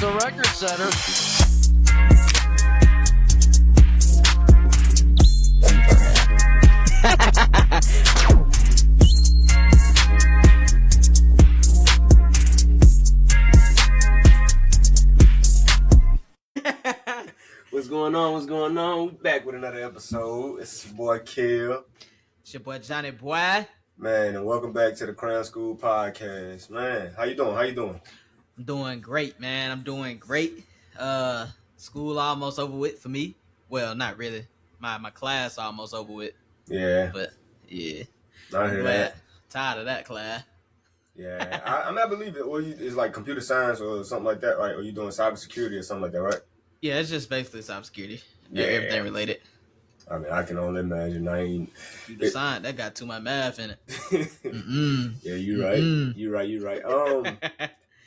the record setter. What's going on? What's going on? We back with another episode. It's your boy Kill. It's your boy Johnny Boy. Man, and welcome back to the Crown School Podcast. Man, how you doing? I'm doing great, man. I'm doing great. School almost over with for me. Well, not really. My class almost over with. Yeah. But yeah. I hear that. Tired of that class. Yeah. I believe it. It's like computer science or something like that, right? Or you doing cybersecurity or something like that, right? Yeah, it's just basically cybersecurity. Yeah. Everything related. I mean, I can only imagine. Computer science, that got too much math in it. Yeah, you're right. You're right.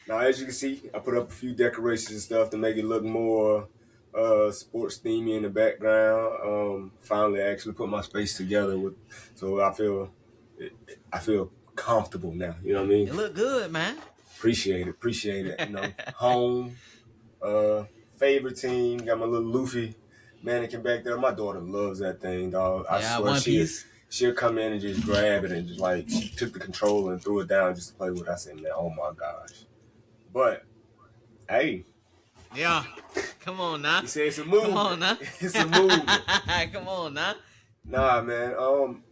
Now, as you can see, I put up a few decorations and stuff to make it look more sports themey in the background. Finally, I actually put my space together so I feel comfortable now. You know what I mean? It look good, man. Appreciate it. You know, home, favorite team. Got my little Luffy mannequin back there. My daughter loves that thing, dog. I swear she'll come in and just grab it and just like she took the controller and threw it down just to play with it. I said, man, oh my gosh. But hey. Yeah. Come on now. You say it's a move. Come on now. It's a move. Come on now. Nah, man.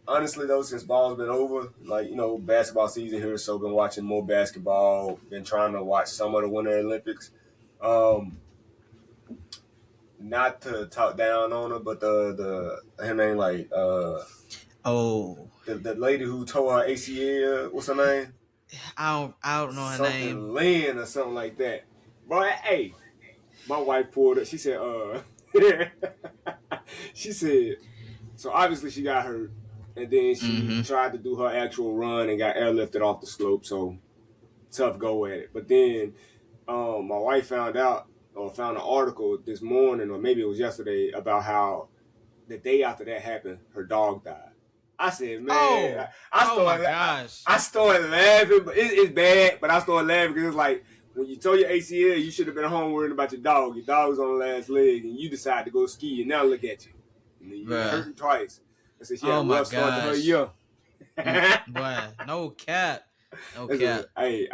Honestly though, since ball's been over, like, you know, basketball season here, so been watching more basketball, been trying to watch some of the Winter Olympics. Not to talk down on her, but her name like the lady who tore her ACL, what's her name? I don't know her name. Lynn or something like that. Bro, hey, my wife pulled it. She said, so obviously she got hurt, and then she tried to do her actual run and got airlifted off the slope. So tough go at it. But then my wife found an article this morning, or maybe it was yesterday, about how the day after that happened, her dog died. I said, man, I started laughing, but it's bad, but I started laughing because it's like, when you tore your ACL, you should have been home worrying about your dog. Your dog was on the last leg, and you decided to go ski, and now look at you. And then you hurt him twice. I said, she had a rough start to her year. Boy, no cap. Hey,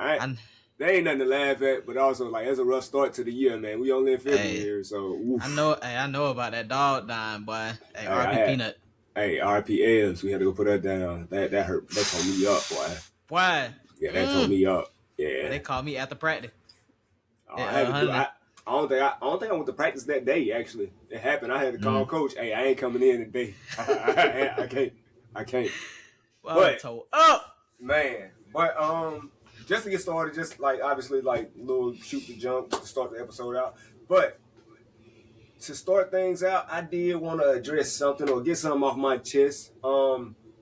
there ain't nothing to laugh at, but also, like, that's a rough start to the year, man. We only in February, so oof. I know about that dog dying, boy. Hey, RP Peanut. Hey, RP Evs, we had to go put that down. That hurt. That tore me up, boy. Boy. Yeah, that tore me up. Yeah. They called me after practice. I don't think I went to practice that day, actually. It happened. I had to call coach. Hey, I ain't coming in today. I can't. Well, but toe up. Man. But just to get started, just like obviously like little shoot the jump to start the episode out. But to start things out, I did want to address something or get something off my chest.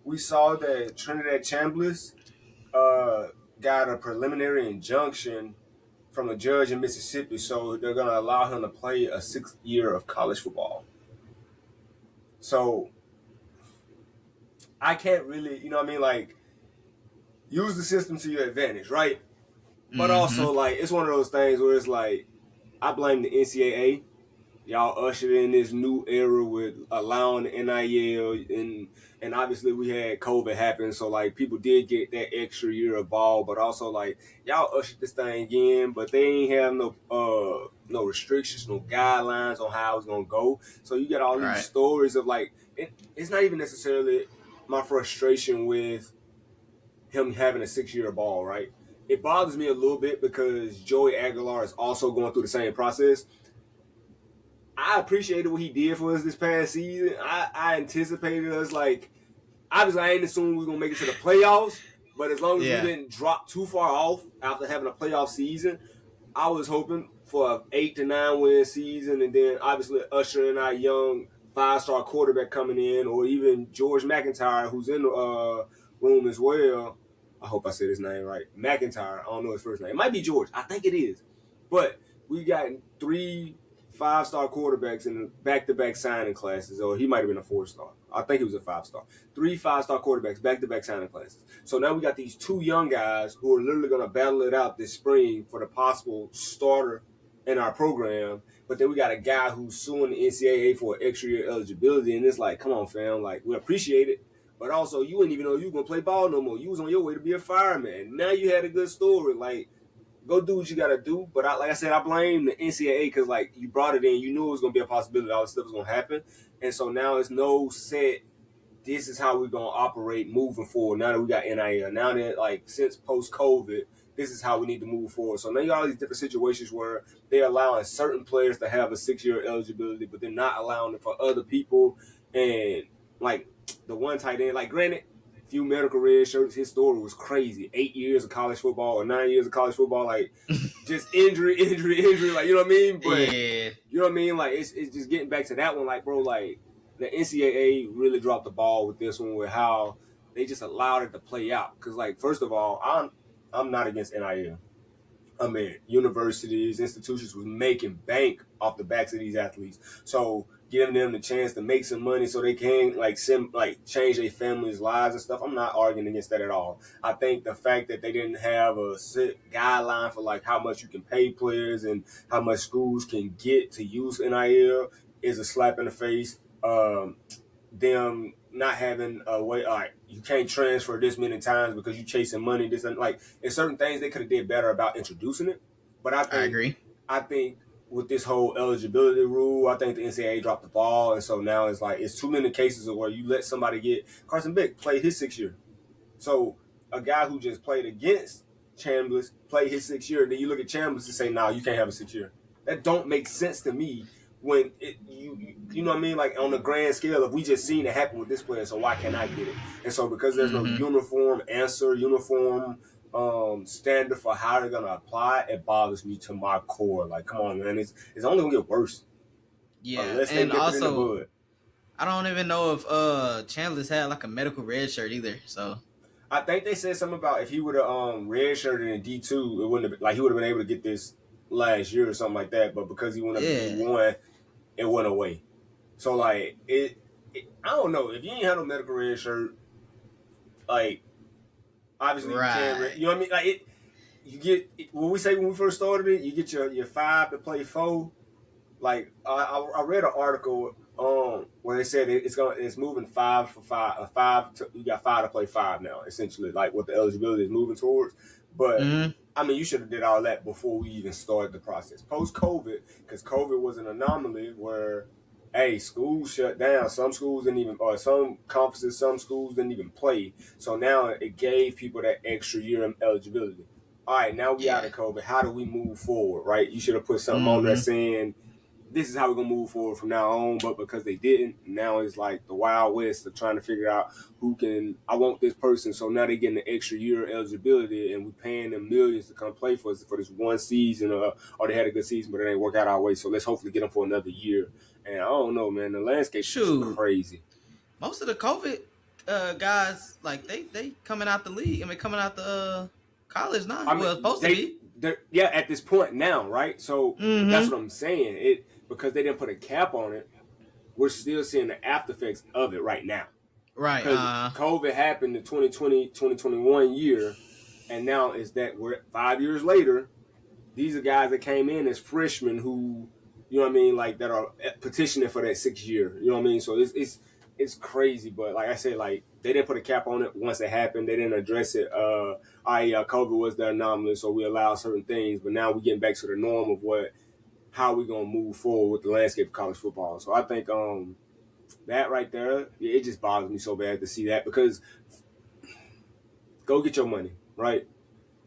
We saw that Trinidad Chambliss got a preliminary injunction from a judge in Mississippi, so they're going to allow him to play a 6th year of college football. So I can't really, you know what I mean, like, use the system to your advantage, right? But also, like, it's one of those things where it's like, I blame the NCAA. Y'all ushered in this new era with allowing the NIL, and obviously we had COVID happen, so like people did get that extra year of ball, but also like y'all ushered this thing in, but they ain't have no restrictions, no guidelines on how it's gonna go. So you get all these stories of like it's not even necessarily my frustration with him having a 6-year ball, right? It bothers me a little bit because Joey Aguilar is also going through the same process. I appreciated what he did for us this past season. I anticipated us, like, obviously I ain't assuming we were going to make it to the playoffs, but as long as we didn't drop too far off after having a playoff season, I was hoping for an 8 to 9 win season, and then obviously ushering our young 5-star quarterback coming in, or even George McIntyre, who's in the room as well. I hope I said his name right. McIntyre. I don't know his first name. It might be George. I think it is. But we got 3 5-star quarterbacks in the back-to-back signing classes, or he might have been a 4-star. I think he was a 5-star. 3 5-star quarterbacks, back-to-back signing classes. So now we got these 2 young guys who are literally going to battle it out this spring for the possible starter in our program, but then we got a guy who's suing the NCAA for extra year eligibility, and it's like, come on, fam, like we appreciate it, but also you didn't even know you were gonna play ball no more. You was on your way to be a fireman. Now you had a good story, like go do what you gotta do. But like I said, I blame the NCAA because like you brought it in, you knew it was gonna be a possibility, all this stuff was gonna happen, and so now it's no set. This is how we're gonna operate moving forward. Now that we got NIL, now that like since post COVID, this is how we need to move forward. So now you got all these different situations where they're allowing certain players to have a 6-year eligibility, but they're not allowing it for other people. And like the one tight end, like granted, few medical red shirts, his story was crazy. 8 years of college football or 9 years of college football, like just injury, like you know what I mean? But Yeah. you know what I mean? Like it's just getting back to that one, like bro, like the NCAA really dropped the ball with this one, with how they just allowed it to play out. Because, like, first of all, I'm not against NIL. I mean, universities, institutions was making bank off the backs of these athletes. So giving them the chance to make some money so they can change their families' lives and stuff. I'm not arguing against that at all. I think the fact that they didn't have a set guideline for like how much you can pay players and how much schools can get to use NIL is a slap in the face. Them not having a way, all right, you can't transfer this many times because you chasing money. This and like, there's certain things they could have did better about introducing it. But I agree. I think with this whole eligibility rule, I think the NCAA dropped the ball, and so now it's like it's too many cases of where you let somebody get Carson Beck play his 6 year. So a guy who just played against Chambliss played his 6 year, then you look at Chambliss and say, "Nah, you can't have a 6 year." That don't make sense to me when you know what I mean? Like on the grand scale, if we just seen it happen with this player, so why can't I get it? And so because there's no uniform answer, uniform standard for how they're gonna apply, it bothers me to my core. Like, come on, man, it's only gonna get worse. Yeah, Unless they and nip it in the also bud. I don't even know if Chandler's had like a medical red shirt either. So I think they said something about if he would have redshirted in D2, it wouldn't have, like he would have been able to get this last year or something like that. But because he went up to D1, it went away. So like I don't know, if you ain't had no medical red shirt, like obviously you can't. You know what I mean? Like you get when we first started it, you get your 5 to play 4. Like I read an article where they said it's moving 5 for 5, 5 to, you got 5 to play 5 now, essentially, like what the eligibility is moving towards. But I mean, you should have did all that before we even started the process. Post COVID, because COVID was an anomaly where, hey, schools shut down. Some schools didn't even, or some conferences, some schools didn't even play. So now it gave people that extra year of eligibility. All right, now we out of COVID. How do we move forward, right? You should have put something on there saying, this is how we're going to move forward from now on. But because they didn't, now it's like the Wild West of trying to figure out I want this person. So now they're getting the extra year eligibility and we're paying them millions to come play for us for this one season, or they had a good season, but it ain't work out our way. So let's hopefully get them for another year. And I don't know, man, the landscape is crazy. Most of the COVID guys, like they coming out the league. I mean, coming out the college now. I mean, well, supposed to be. Yeah, at this point now, right? So that's what I'm saying. Because they didn't put a cap on it, we're still seeing the after effects of it right now. Right. Because COVID happened the 2020, 2021 year, and now is that we're 5 years later. These are guys that came in as freshmen who, you know what I mean, like that are petitioning for that 6 year. You know what I mean? So it's crazy, but like I said, like they didn't put a cap on it once it happened. They didn't address it. COVID was the anomaly, so we allow certain things, but now we're getting back to the norm of how we gonna move forward with the landscape of college football. So I think that right there, it just bothers me so bad to see that, because go get your money, right?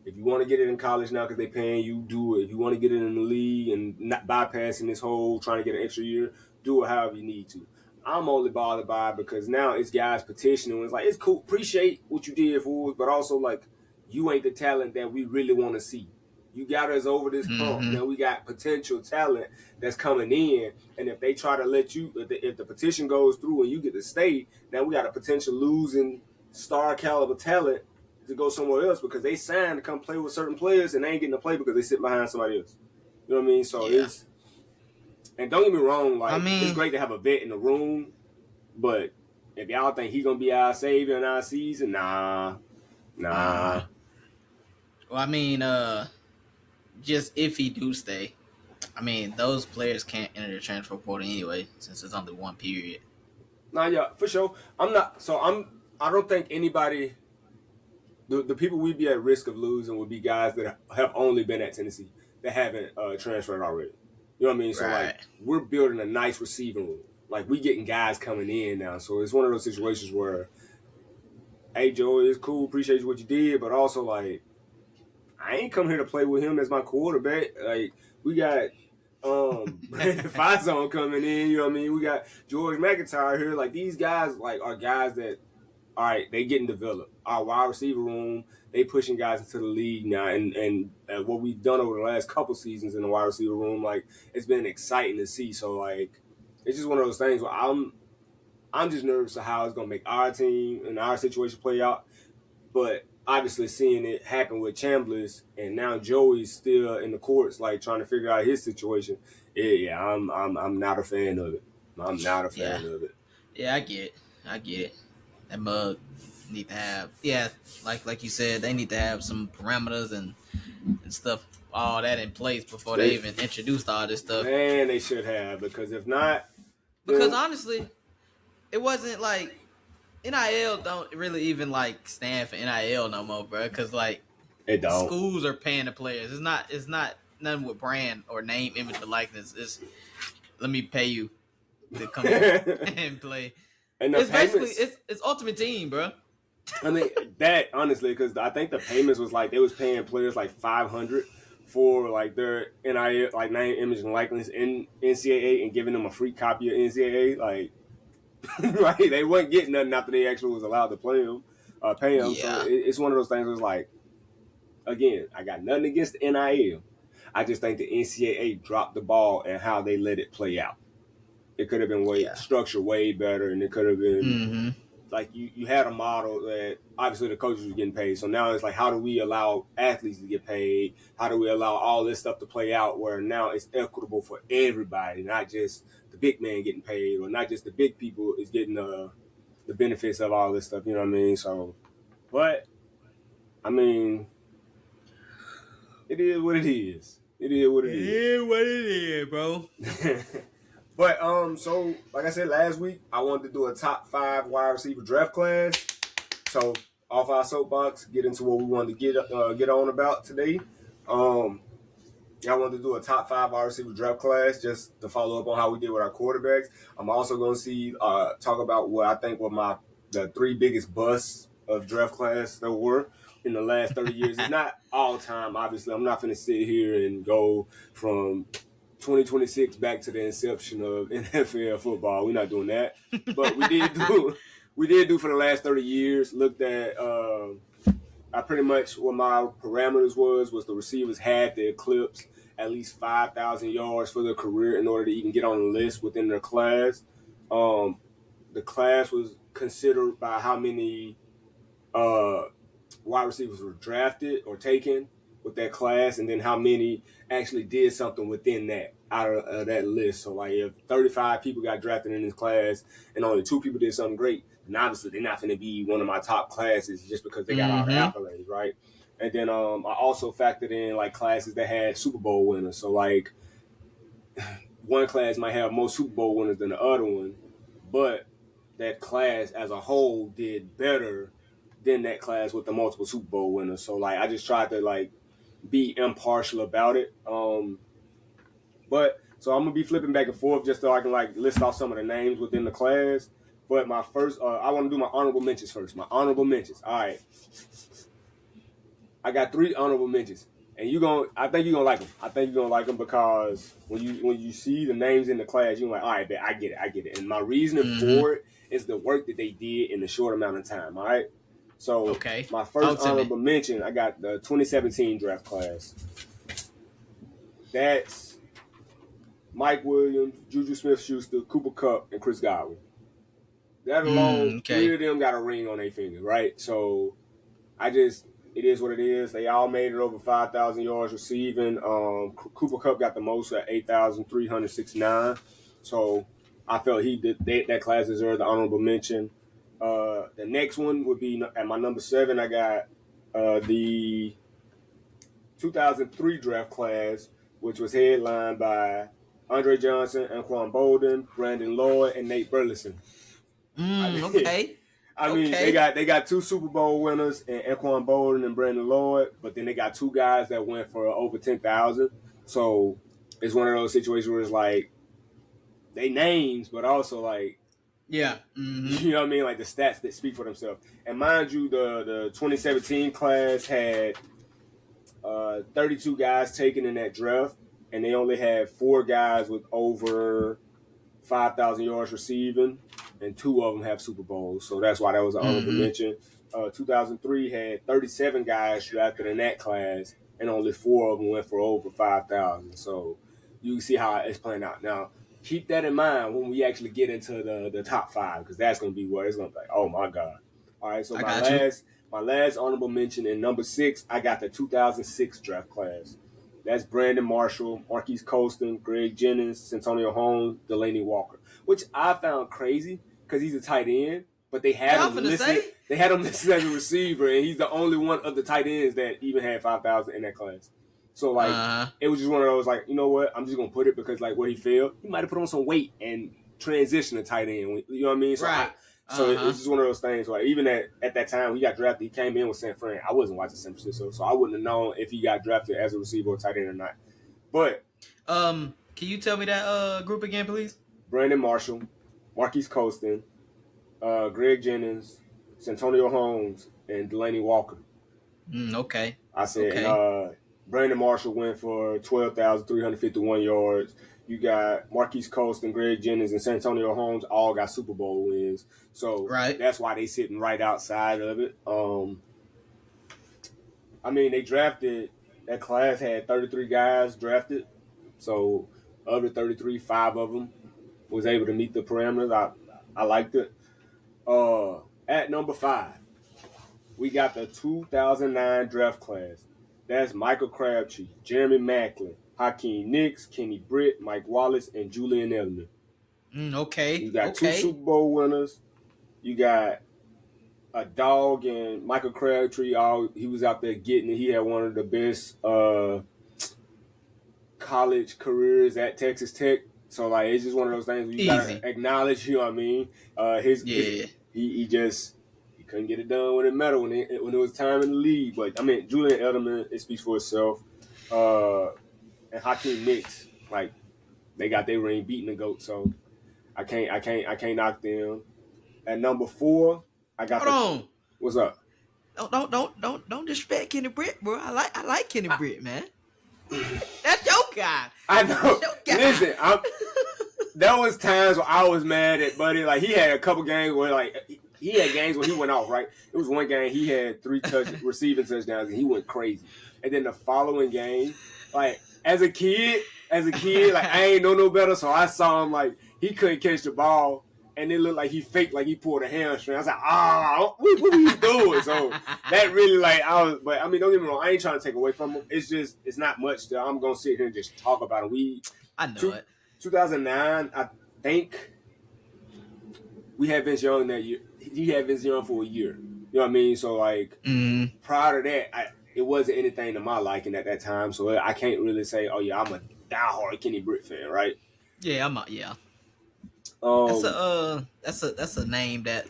If you want to get it in college now because they're paying you, do it. If you want to get it in the league and not bypassing this whole trying to get an extra year, do it however you need to. I'm only bothered by it because now it's guys petitioning. It's like, it's cool, appreciate what you did for us, but also like you ain't the talent that we really want to see. You got us over this hump. Now we got potential talent that's coming in, and if they try to let you, if the petition goes through and you get to stay, now we got a potential losing star caliber talent to go somewhere else because they signed to come play with certain players and they ain't getting to play because they sit behind somebody else. You know what I mean? So it's, and don't get me wrong, like it's great to have a vet in the room, but if y'all think he gonna be our savior in our season, nah. Well, I mean, just if he do stay, I mean, those players can't enter the transfer portal anyway, since it's only one period. Nah, yeah, for sure. I'm not. So I don't think anybody. The people we'd be at risk of losing would be guys that have only been at Tennessee that haven't transferred already. You know what I mean? So like Right. we're building a nice receiving room. Like we getting guys coming in now. So it's one of those situations where, hey Joey, it's cool, appreciate what you did, but also like I ain't come here to play with him as my quarterback. Like we got Brandon Faison coming in, you know what I mean? We got George McIntyre here. Like these guys like are guys that all right, they getting developed. Our wide receiver room, they pushing guys into the league now, and what we've done over the last couple seasons in the wide receiver room, like it's been exciting to see. So like, it's just one of those things where I'm just nervous of how it's gonna make our team and our situation play out. But obviously, seeing it happen with Chambliss and now Joey's still in the courts, like trying to figure out his situation. Yeah, I'm not a fan of it. I'm not a Yeah. fan of it. Yeah, I get it. I get it. That mug need to have, yeah, like you said, they need to have some parameters and stuff, all that in place before they even introduced all this stuff. Man, they should have, because if not, Because then honestly, it wasn't like NIL don't really even like stand for NIL no more, bro. Because like it don't. schools are paying the players. It's not nothing with brand or name, image, or likeness. It's let me pay you to come and play. And the It's basically payments, it's Ultimate Team, bro. I mean, that honestly, because I think the payments was like they was paying players like $500 for like their NIL, like name, image, and likeness in NCAA, and giving them a free copy of NCAA. Like, right, they wasn't getting nothing after they actually was allowed to pay them. So Yeah, it's one of those things. Where it's like, again, I got nothing against the NIL. I just think the NCAA dropped the ball and how they let it play out. It could have been way yeah. structured way better, and it could have been Mm-hmm. like you had a model that obviously the coaches were getting paid. So now it's like, how do we allow athletes to get paid? How do we allow all this stuff to play out where now it's equitable for everybody, not just the big man getting paid, or not just the big people is getting the benefits of all this stuff. You know what I mean? So, but I mean, it is what it is. It is what it is. Yeah, what it is, bro. But so like I said last week, I wanted to do a top 5 wide receiver draft class. So off our soapbox, get into what we wanted to get on about today. I wanted to do a top 5 wide receiver draft class just to follow up on how we did with our quarterbacks. I'm also going to talk about what I think were the 3 biggest busts of draft class there were in the last 30 years. It's not all time, obviously. I'm not going to sit here and go from 2026 back to the inception of NFL football. We're not doing that, but we did do for the last 30 years. Looked at I pretty much what my parameters was the receivers had to eclipse at least 5,000 yards for their career in order to even get on the list within their class. The class was considered by how many uh, wide receivers were drafted or taken with that class, and then how many actually did something within that out of that list. So like if 35 people got drafted in this class and only 2 people did something great, then obviously they're not going to be one of my top classes just because they got all the accolades, right? And then I also factored in like classes that had Super Bowl winners. So like one class might have more Super Bowl winners than the other one, but that class as a whole did better than that class with the multiple Super Bowl winners. So like I just tried to like be impartial about it. But so I'm gonna be flipping back and forth just so I can like list off some of the names within the class. But my first, I want to do my honorable mentions first. My honorable mentions. All right, I got 3 honorable mentions, and I think you're gonna like them. I think you're gonna like them because when you see the names in the class, you're like, all right, I get it. And my reasoning for it is the work that they did in a short amount of time. All right. So Okay. my first honorable mention, I got the 2017 draft class. That's Mike Williams, Juju Smith-Schuster, Cooper Kupp, and Chris Godwin. That alone, 3 of them got a ring on their finger, right? So it is what it is. They all made it over 5,000 yards receiving. Cooper Kupp got the most at 8,369. So I felt that class deserved the honorable mention. The next one would be at my number 7. I got the 2003 draft class which was headlined by Andre Johnson, Anquan Bolden, Brandon Lloyd, and Nate Burleson. I mean, Okay. I mean, Okay. they got 2 Super Bowl winners in Anquan Bolden and Brandon Lloyd, but then they got 2 guys that went for over 10,000. So it's one of those situations where it's like they names, but also like Yeah. Mm-hmm. you know what I mean, like the stats that speak for themselves. And mind you, the 2017 class had 32 guys taken in that draft, and they only had 4 guys with over 5,000 yards receiving, and 2 of them have Super Bowls. So that's why that was an honorable Mm-hmm. mention. 2003 had 37 guys drafted in that class, and only 4 of them went for over 5,000. So you can see how it's playing out. Now, keep that in mind when we actually get into the top 5, because that's going to be where it's going to be like, oh my God. All right, so I got you. my last honorable mention in number 6, I got the 2006 draft class. That's Brandon Marshall, Marquise Colston, Greg Jennings, Santonio Holmes, Delaney Walker, which I found crazy because he's a tight end, but they had Yeah, I'm him finna listed. say. They had him listed as a receiver, and he's the only one of the tight ends that even had 5,000 in that class. So like, it was just one of those like, you know what? I'm just gonna put it because like where he failed, he might have put on some weight and transition to tight end. You know what I mean? So Right. so it's just one of those things. Like even at that time when he got drafted, he came in with San Fran. I wasn't watching San Francisco, so I wouldn't have known if he got drafted as a receiver or tight end or not. But can you tell me that group again, please? Brandon Marshall, Marquise Colston, Greg Jennings, Santonio Holmes, and Delaney Walker. Okay. I said, Okay. and Brandon Marshall went for 12,351 yards. You got Marquise Colston, Greg Jennings, and Santonio Holmes all got Super Bowl wins. So that's why they sitting right outside of it. I mean, they drafted, that class had 33 guys drafted. So of the 33, 5 of them was able to meet the parameters. I liked it. At number 5, we got the 2009 draft class. That's Michael Crabtree, Jeremy Maclin, Hakeem Nicks, Kenny Britt, Mike Wallace, and Julian Edelman. Okay. You got 2 Super Bowl winners. You got a dog and Michael Crabtree. He was out there getting it. He had one of the best college careers at Texas Tech. So like it's just one of those things where you gotta acknowledge. You know what I mean? He couldn't get it done when it mattered when it was time in the league. But I mean, Julian Edelman, it speaks for itself. And Hakeem Nicks, like they got their ring beating the GOAT, so I can't knock them. At number 4, I got. Hold on. What's up? Don't disrespect Kenny Britt, bro. I like Kenny Britt, man. That's your guy. I know. Listen, there was times where I was mad at Buddy. Like he had a couple games where like he had games where he went off. Right, it was one game he had 3 receiving touchdowns and he went crazy. And then the following game, like as a kid, like I ain't know no better, so I saw him like he couldn't catch the ball. And it looked like he faked, like he pulled a hamstring. I was like, what are you doing? So that really, like, but I mean, don't get me wrong. I ain't trying to take away from him. It's just, it's not much that I'm going to sit here and just talk about him. I know it. 2009, I think we had Vince Young that year. He had Vince Young for a year. You know what I mean? So, like, prior to that, it wasn't anything to my liking at that time. So I can't really say, oh, yeah, I'm a diehard Kenny Britt fan, right? Yeah, yeah. That's a name that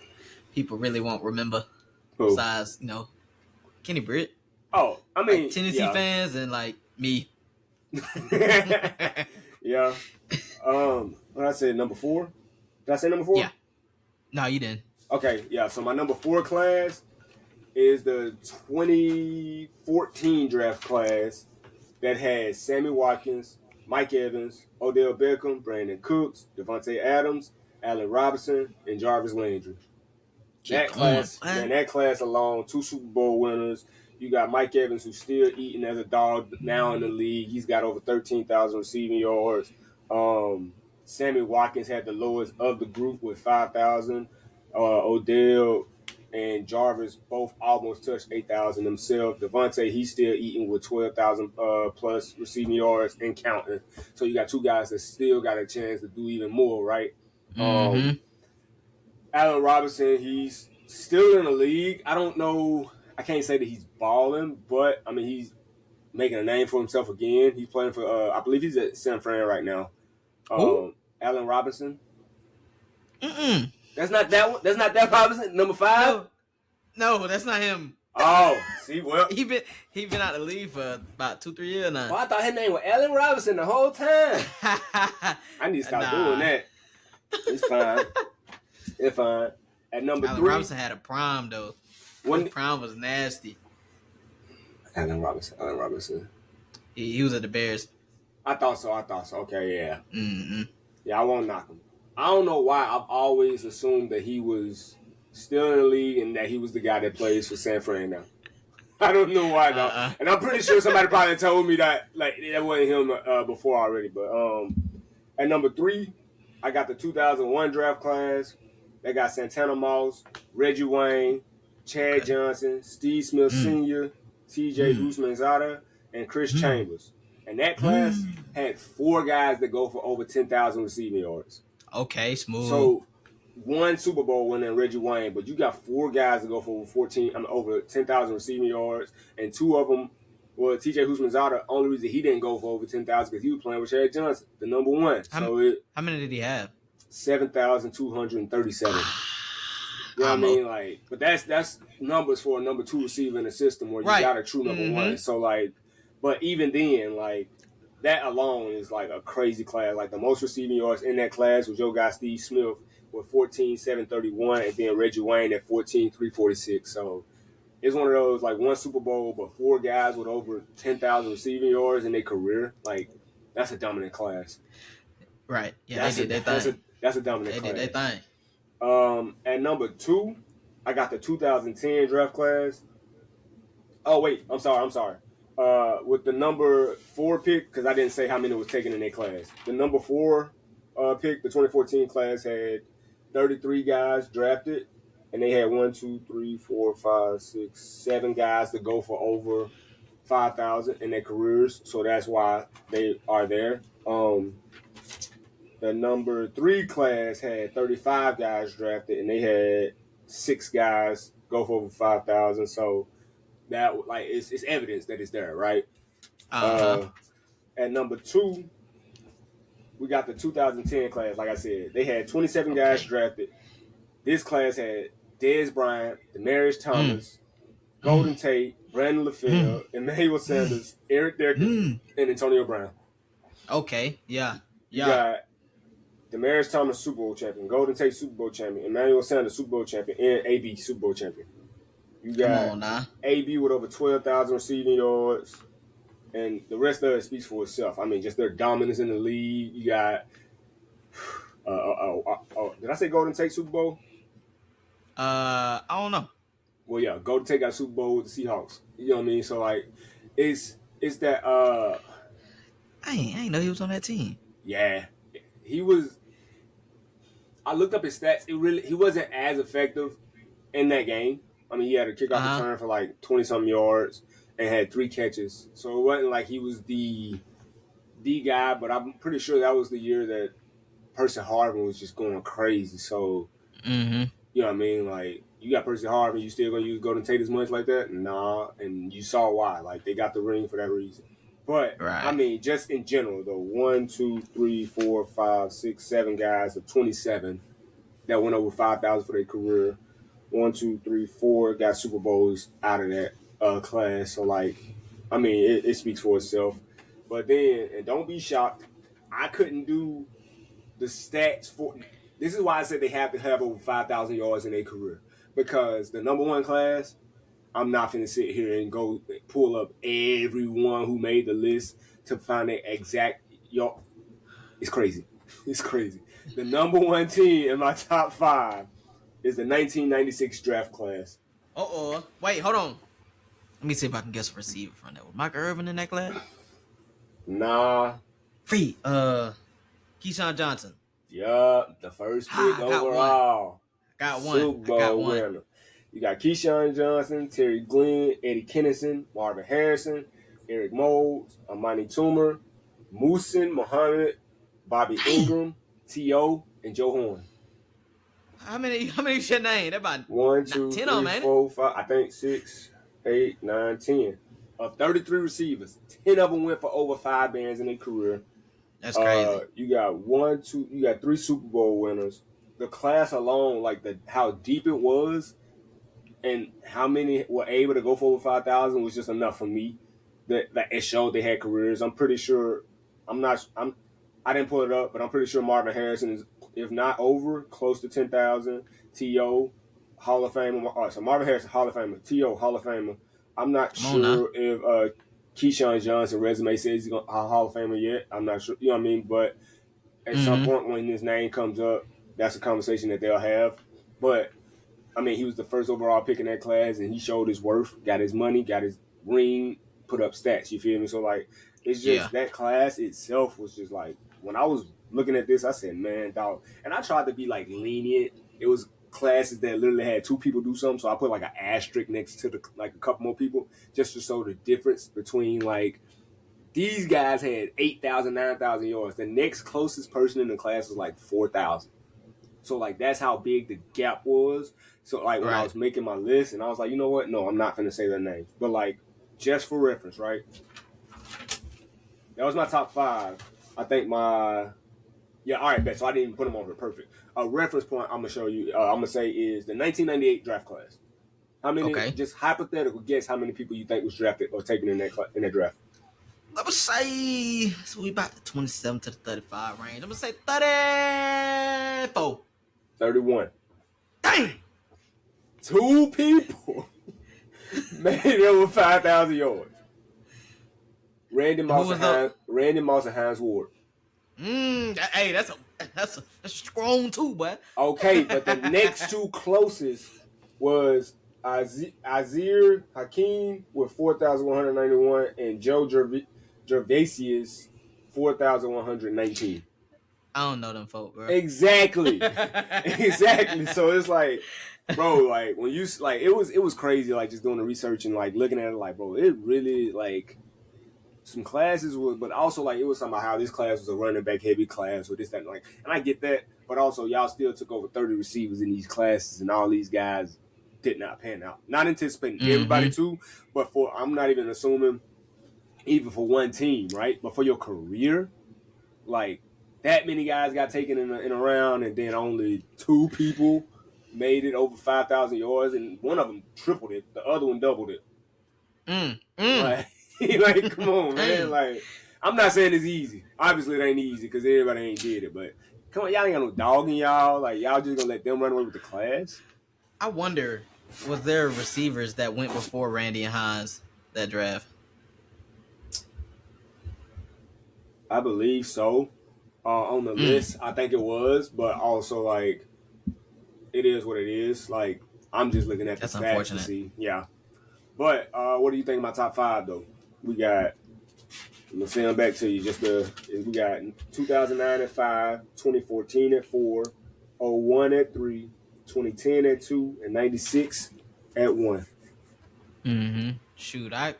people really won't remember. Who? Besides, Kenny Britt. Oh, I mean, like Tennessee fans and like me. Yeah. What I said, number 4? Did I say number 4? Yeah. No, you didn't. Okay, yeah. So my number 4 class is the 2014 draft class that has Sammy Watkins, Mike Evans, Odell Beckham, Brandon Cooks, Devontae Adams, Allen Robinson, and Jarvis Landry. That class alone, 2 Super Bowl winners. You got Mike Evans, who's still eating as a dog now in the league. He's got over 13,000 receiving yards. Sammy Watkins had the lowest of the group with 5,000. Odell and Jarvis both almost touched 8,000 themselves. Devontae, he's still eating with 12,000 plus receiving yards and counting. So you got 2 guys that still got a chance to do even more, right? Allen Robinson, he's still in the league. I don't know. I can't say that he's balling, but I mean making a name for himself again. He's playing for I believe he's at San Fran right now. Who? Allen Robinson. Mm-mm. That's not that one. That's not that Robinson. Number 5. No, that's not him. Oh, see, well, he been out of the league for about 2-3 years now. Well, I thought his name was Allen Robinson the whole time. I need to stop doing that. It's fine. It's fine. At number Allen 3, Robinson had a prime though. His prime was nasty. Allen Robinson. He was at the Bears. I thought so. Okay, yeah. Mm-hmm. Yeah, I won't knock him. I don't know why I've always assumed that he was still in the league and that he was the guy that plays for San Fran now. I don't know why though, and I'm pretty sure somebody probably told me that like that wasn't him before already. But at number 3, I got the 2001 draft class. They got Santana Moss, Reggie Wayne, Chad Johnson, Steve Smith Sr., T.J. Houshmandzadeh, and Chris Chambers. And that class had 4 guys that go for over 10,000 receiving yards. Okay, smooth. So 1 Super Bowl winner Reggie Wayne, but you got 4 guys that go for over 10,000 receiving yards, and 2 of them were T.J. Houshmandzadeh. Only reason he didn't go for over 10,000 because he was playing with Chad Johnson, the number 1. How many did he have? 7,237. You know what I mean? Like, but that's numbers for a number 2 receiver in a system where you got a true number 1. So like, but even then, like that alone is like a crazy class. Like the most receiving yards in that class was your guy Steve Smith with 14,731, and then Reggie Wayne at 14,346. So it's one of those like 1 Super Bowl, but 4 guys with over 10,000 receiving yards in their career. Like that's a dominant class. Right. Yeah, they did their thing. That's a dominant class. They did their thing. At number 2, I got the 2010 draft class. Oh wait, I'm sorry. With the number 4 pick, because I didn't say how many was taken in their class. The number 4 pick, the 2014 class had 33 guys drafted, and they had 1, 2, 3, 4, 5, 6, 7 guys to go for over 5,000 in their careers. So that's why they are there. The number 3 class had 35 guys drafted, and they had 6 guys go for over 5,000. So that like it's evidence that it's there, right? At number 2, we got the 2010 class. Like I said, they had 27 guys drafted. This class had Dez Bryant, Demaryius Thomas, Golden Tate, Brandon LaFleur, Emmanuel Sanders, Eric Decker, and Antonio Brown. Okay, yeah. You got Demaryius Thomas, Super Bowl champion, Golden Tate, Super Bowl champion, Emmanuel Sanders, Super Bowl champion, and AB, Super Bowl champion. You got AB with over 12,000 receiving yards, and the rest of it speaks for itself. I mean, just their dominance in the league. You got, did I say Golden Tate Super Bowl? I don't know. Well, yeah, Golden Tate got a Super Bowl with the Seahawks. You know what I mean? So like, it's that. I ain't know he was on that team. Yeah, he was. I looked up his stats. He wasn't as effective in that game. I mean, he had a kickoff return for like 20-something yards and had 3 catches. So it wasn't like he was the guy, but I'm pretty sure that was the year that Percy Harvin was just going crazy. So, you know what I mean? Like, you got Percy Harvin, you still going to use Golden Tate as much like that? Nah, and you saw why. Like, they got the ring for that reason. But, I mean, just in general, though, 1, 2, 3, 4, 5, 6, 7 guys of 27 that went over 5,000 for their career. 1, 2, 3, 4 got Super Bowls out of that class. So, like, I mean, it speaks for itself. But then, and don't be shocked, I couldn't do the stats for. This is why I said they have to have over 5,000 yards in their career. Because the number 1 class, I'm not going to sit here and go pull up everyone who made the list to find the exact. It's crazy. It's crazy. The number 1 team in my top 5 is the 1996 draft class. Wait, hold on. Let me see if I can guess a receiver from that. Was Michael Irvin in that class? Nah. Free. Keyshawn Johnson. Yup, the first pick overall. Got one. Super Bowl winner. You got Keyshawn Johnson, Terry Glenn, Eddie Kennison, Marvin Harrison, Eric Moulds, Amani Toomer, Muhsin Muhammad, Bobby Ingram, T.O., and Joe Horn. How many is your name? That about 1, 2, 3, 4, 5. I think 6, 8, 9, 10. Of 33 receivers, 10 of them went for over 5 bands in their career. That's crazy. You got 3 Super Bowl winners. The class alone, like how deep it was, and how many were able to go for over 5,000 was just enough for me. That it showed they had careers. I'm pretty sure. I didn't pull it up, but I'm pretty sure Marvin Harrison is, if not over, close to 10,000. T.O. Hall of Famer. So Marvin Harrison Hall of Famer. T.O. Hall of Famer. I'm not sure if Keyshawn Johnson resume says he's a Hall of Famer yet. I'm not sure. You know what I mean? But at some point when his name comes up, that's a conversation that they'll have. But I mean, he was the first overall pick in that class, and he showed his worth, got his money, got his ring, put up stats. You feel me? So like, it's just that class itself was just like, when I was looking at this, I said, man, dog. And I tried to be like lenient. It was classes that literally had 2 people do something, so I put like an asterisk next to a couple more people just to show the difference between like, these guys had 8,000, 9,000 yards. The next closest person in the class was like 4,000. So like, that's how big the gap was. So like, when I was making my list, and I was like, you know what? No, I'm not finna say their names. But like, just for reference, right? That was my top 5. I think all right, bet. So I didn't even put them on here. Perfect. A reference point I'm gonna show you. I'm gonna say is the 1998 draft class. How many? Just hypothetical guess how many people you think was drafted or taken in that draft. I'm gonna say, so we about the 27 to the 35 range. I'm gonna say 34. 31. Dang! 2 people made over 5,000 yards. Randy Moss and Hines Ward. Hey, that's a strong 2, boy. Okay, but the next 2 closest was Azir Hakeem with 4,191 and Joe Gervasius 4,119. I don't know them folk, bro. Exactly. So it's like, bro, like when you like, it was crazy, like just doing the research and like looking at it, like, bro, it really like some classes was, but also like it was something about how this class was a running back heavy class or this, that, and like, and I get that, but also y'all still took over 30 receivers in these classes, and all these guys did not pan out. Not anticipating everybody to, but I'm not even assuming even for one team, right? But for your career, like that many guys got taken in a round, and then only 2 people made it over 5,000 yards, and one of them tripled it, the other one doubled it. Like, come on, man. Like, I'm not saying it's easy. Obviously, it ain't easy because everybody ain't did it. But come on, y'all ain't got no dog in y'all. Like, y'all just gonna let them run away with the class? I wonder, was there receivers that went before Randy and Hines that draft? I believe so. On the list, I think it was, but also like, it is what it is. Like, I'm just looking at the stats to see. Yeah. But what do you think of my top 5 though? We got. I'm gonna send them back to you. We got 2009 at 5, 2014 at 4, 01 at 3, 2010 at 2, and 96 at 1. Shoot, I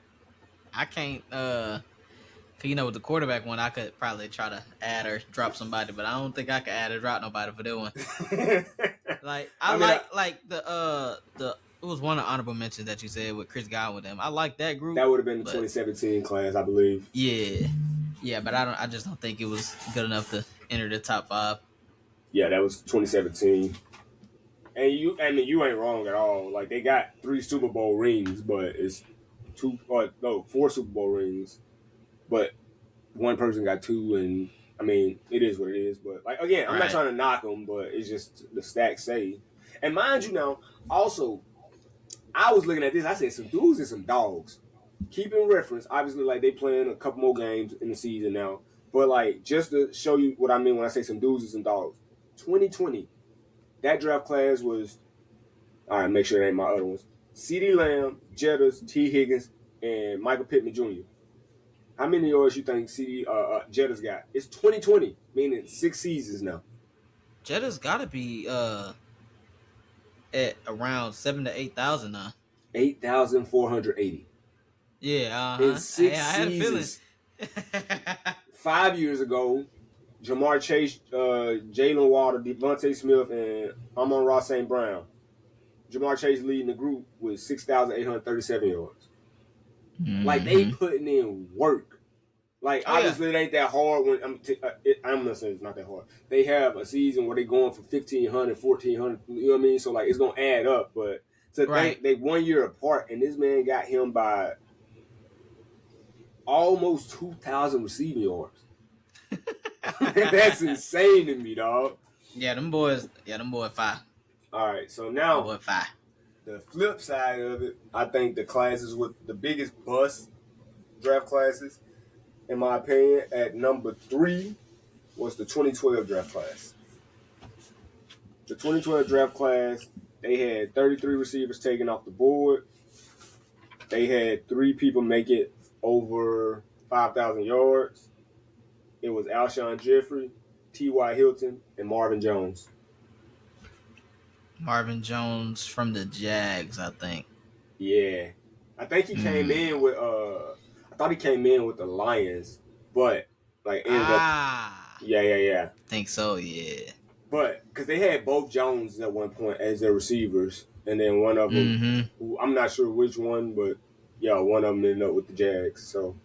can't. With the quarterback one, I could probably try to add or drop somebody, but I don't think I could add or drop nobody for that one. Like it was one of the honorable mentions that you said with Chris Godwin with them. I like that group. That would have been the 2017 class, I believe. Yeah, but I just don't think it was good enough to enter the top 5. Yeah, that was 2017. And you ain't wrong at all. Like, they got 3 Super Bowl rings, but it's 4 Super Bowl rings, but one person got 2, and I mean, it is what it is. But like, again, I'm not trying to knock them, but it's just the stats say. And mind you, now also, I was looking at this. I said some dudes and some dogs. Keep in reference, obviously, like they playing a couple more games in the season now. But like, just to show you what I mean when I say some dudes and some dogs. 2020, that draft class was, all right, make sure it ain't my other ones. CeeDee Lamb, Jettas, T. Higgins, and Michael Pittman Jr. How many yards you think Jettas got? It's 2020, meaning 6 seasons now. Jettas got to be at around 7,000 to 8,000 now. 8,480. Yeah, in 6 seasons. 5 years ago, Jamar Chase, Jalen Water, Devontae Smith, and Amon-Ra St. Brown. Jamar Chase leading the group with 6,837 yards. Like they Mm-hmm. putting in work. Like Oh yeah. obviously it ain't that hard when I'm not saying it's not that hard. They have a season where they going for 1,500, 1,400. You know what I mean? So like it's gonna add up. But to Right. think they 1 year apart, and this man got him by almost 2,000 receiving yards. That's insane to me, dog. Yeah, them boys. Yeah, them boy fire. All right, so Them now boy fire. the flip side of it, I think the classes with the biggest bust draft classes, in my opinion, at number 3 was the 2012 draft class. The 2012 draft class, they had 33 receivers taken off the board. They had 3 people make it over 5,000 yards. It was Alshon Jeffrey, T.Y. Hilton, and Marvin Jones. Marvin Jones from the Jags, I think. Yeah. I think he came in with I thought he came in with the Lions, but like ended up yeah. Think so, yeah. But because they had both Jones at one point as their receivers, and then one of them, who I'm not sure which one, but yeah, one of them ended up with the Jags. So,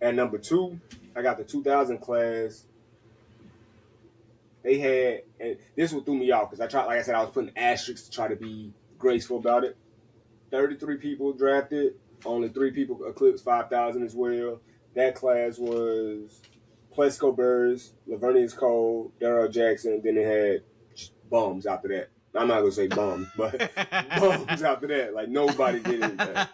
at number 2, I got the 2000 class. They had, and this one threw me off because I tried, like I said, I was putting asterisks to try to be graceful about it. 33 people drafted, only 3 people eclipsed 5,000 as well. That class was Plesko Burrs, Lavernius Cole, Darrell Jackson. Then it had bums after that. I'm not gonna say bums, but bums after that. Like nobody did anything.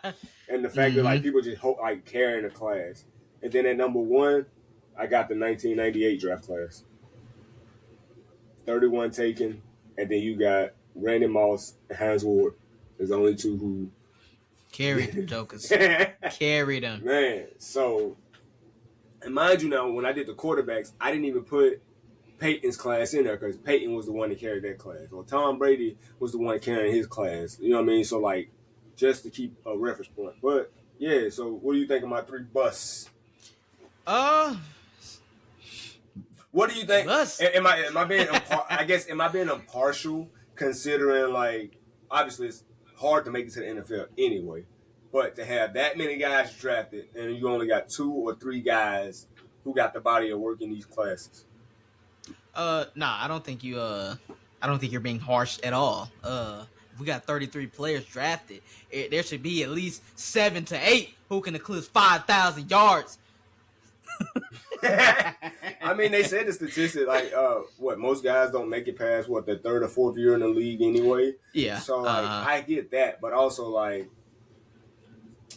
And the fact that like people just like carrying the class. And then at number 1, I got the 1998 draft class. 31 taken, and then you got Randy Moss and Hines Ward. There's only 2 who carried them jokers. Carried them. Man, so, and mind you now, when I did the quarterbacks, I didn't even put Peyton's class in there because Peyton was the one that carried that class. Or Tom Brady was the one carrying his class. You know what I mean? So, like, just to keep a reference point. But, yeah, so what do you think of my 3 busts? What do you think? Am I being I guess am I being impartial considering like obviously it's hard to make it to the NFL anyway, but to have that many guys drafted and you only got 2 or 3 guys who got the body of work in these classes. Nah, I don't think you're being harsh at all. If we got 33 players drafted, there should be at least 7 to 8 who can eclipse 5,000 yards. I mean, they said the statistic like what most guys don't make it past what their 3rd or 4th year in the league anyway. Yeah. So like I get that, but also like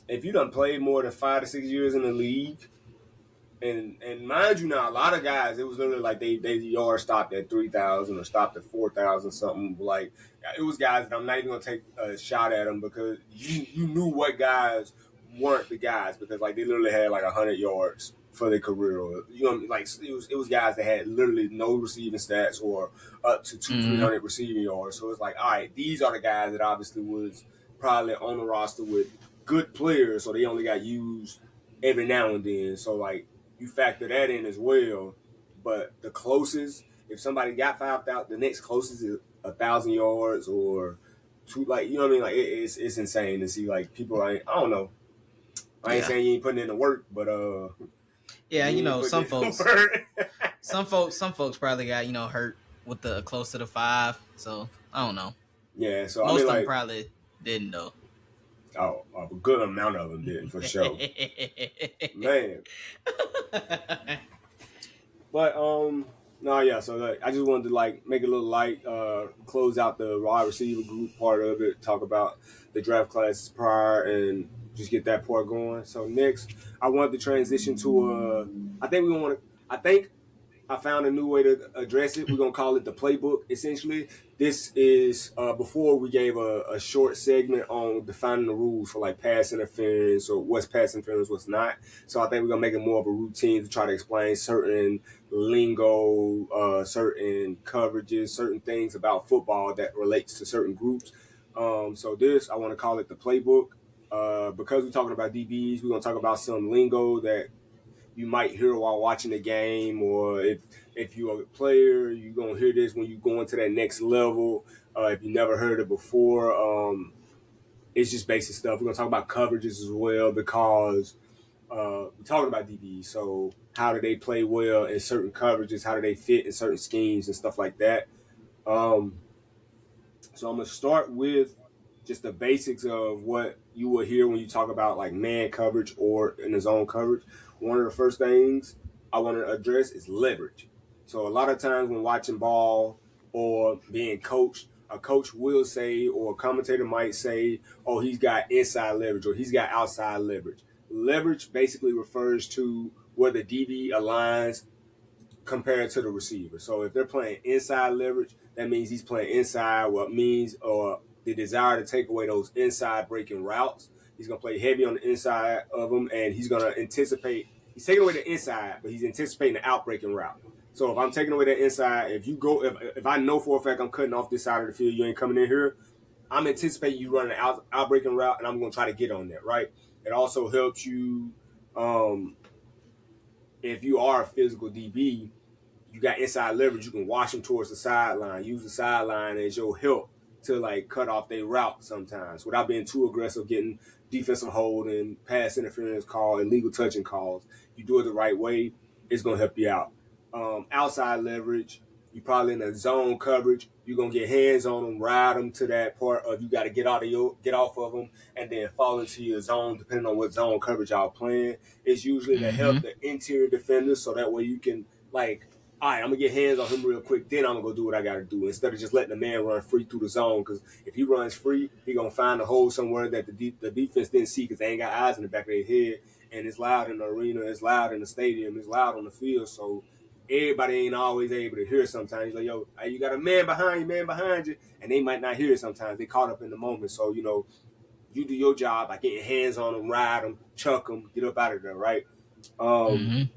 if you done played more than 5 to 6 years in the league, and mind you now, a lot of guys, it was literally like they yards stopped at 3,000 or stopped at 4,000 something. Like it was guys that I'm not even gonna take a shot at them because you knew what guys weren't the guys because like they literally had like 100 yards for their career, or you know, like it was guys that had literally no receiving stats or up to 200-300 receiving yards. So it's like, all right, these are the guys that obviously was probably on the roster with good players, so they only got used every now and then. So like you factor that in as well. But the closest, if somebody got 5,000, the next closest is 1,000 yards or 2. Like you know what I mean? Like it's insane to see like people. I don't know. I ain't saying you ain't putting in the work, but yeah, you know, some folks probably got hurt with the close to the 5. So I don't know. Yeah, so most I mean, of them like, probably didn't though. Oh, a good amount of them didn't for sure, man. But no, yeah. So like, I just wanted to like make it a little light, close out the wide receiver group part of it, talk about the draft classes prior, and just get that part going. So next, I wanted to transition to I think I found a new way to address it. We're going to call it the playbook, essentially. This is before we gave a short segment on defining the rules for like pass interference or what's pass interference, what's not. So I think we're going to make it more of a routine to try to explain certain lingo, certain coverages, certain things about football that relates to certain groups. So this, I want to call it the playbook. Because we're talking about DBs, we're going to talk about some lingo that you might hear while watching the game, or if you're a player, you're going to hear this when you go into that next level. If you never heard it before, it's just basic stuff. We're gonna talk about coverages as well because we're talking about DBs. So how do they play well in certain coverages? How do they fit in certain schemes and stuff like that? Um, so I'm gonna start with just the basics of what you will hear when you talk about like man coverage or in the zone coverage. One of the first things I want to address is leverage. So a lot of times when watching ball or being coached, a coach will say, or a commentator might say, oh, he's got inside leverage or he's got outside leverage. Leverage basically refers to where the DB aligns compared to the receiver. So if they're playing inside leverage, that means he's playing inside, what means or the desire to take away those inside breaking routes. He's going to play heavy on the inside of them, and he's going to anticipate. He's taking away the inside, but he's anticipating the out breaking route. So if I'm taking away the inside, if I know for a fact I'm cutting off this side of the field, you ain't coming in here, I'm anticipating you running an out breaking route, and I'm going to try to get on that, right? It also helps you if you are a physical DB, you got inside leverage, you can wash them towards the sideline. Use the sideline as your help to like cut off their route sometimes without being too aggressive, getting defensive holding, pass interference call, illegal touching calls. You do it the right way, it's gonna help you out. Outside leverage, you probably in a zone coverage. You're gonna get hands on them, ride them to that part of you got to get off of them, and then fall into your zone depending on what zone coverage y'all playing. It's usually to help the interior defenders so that way you can like all right, I'm gonna get hands on him real quick. Then I'm gonna go do what I gotta do instead of just letting the man run free through the zone. Because if he runs free, he gonna find a hole somewhere that the defense didn't see because they ain't got eyes in the back of their head. And it's loud in the arena, it's loud in the stadium, it's loud on the field. So everybody ain't always able to hear. Sometimes he's like, yo, you got a man behind you, and they might not hear it. Sometimes they caught up in the moment. So you do your job by getting hands on them, ride them, chuck them, get up out of there, right? The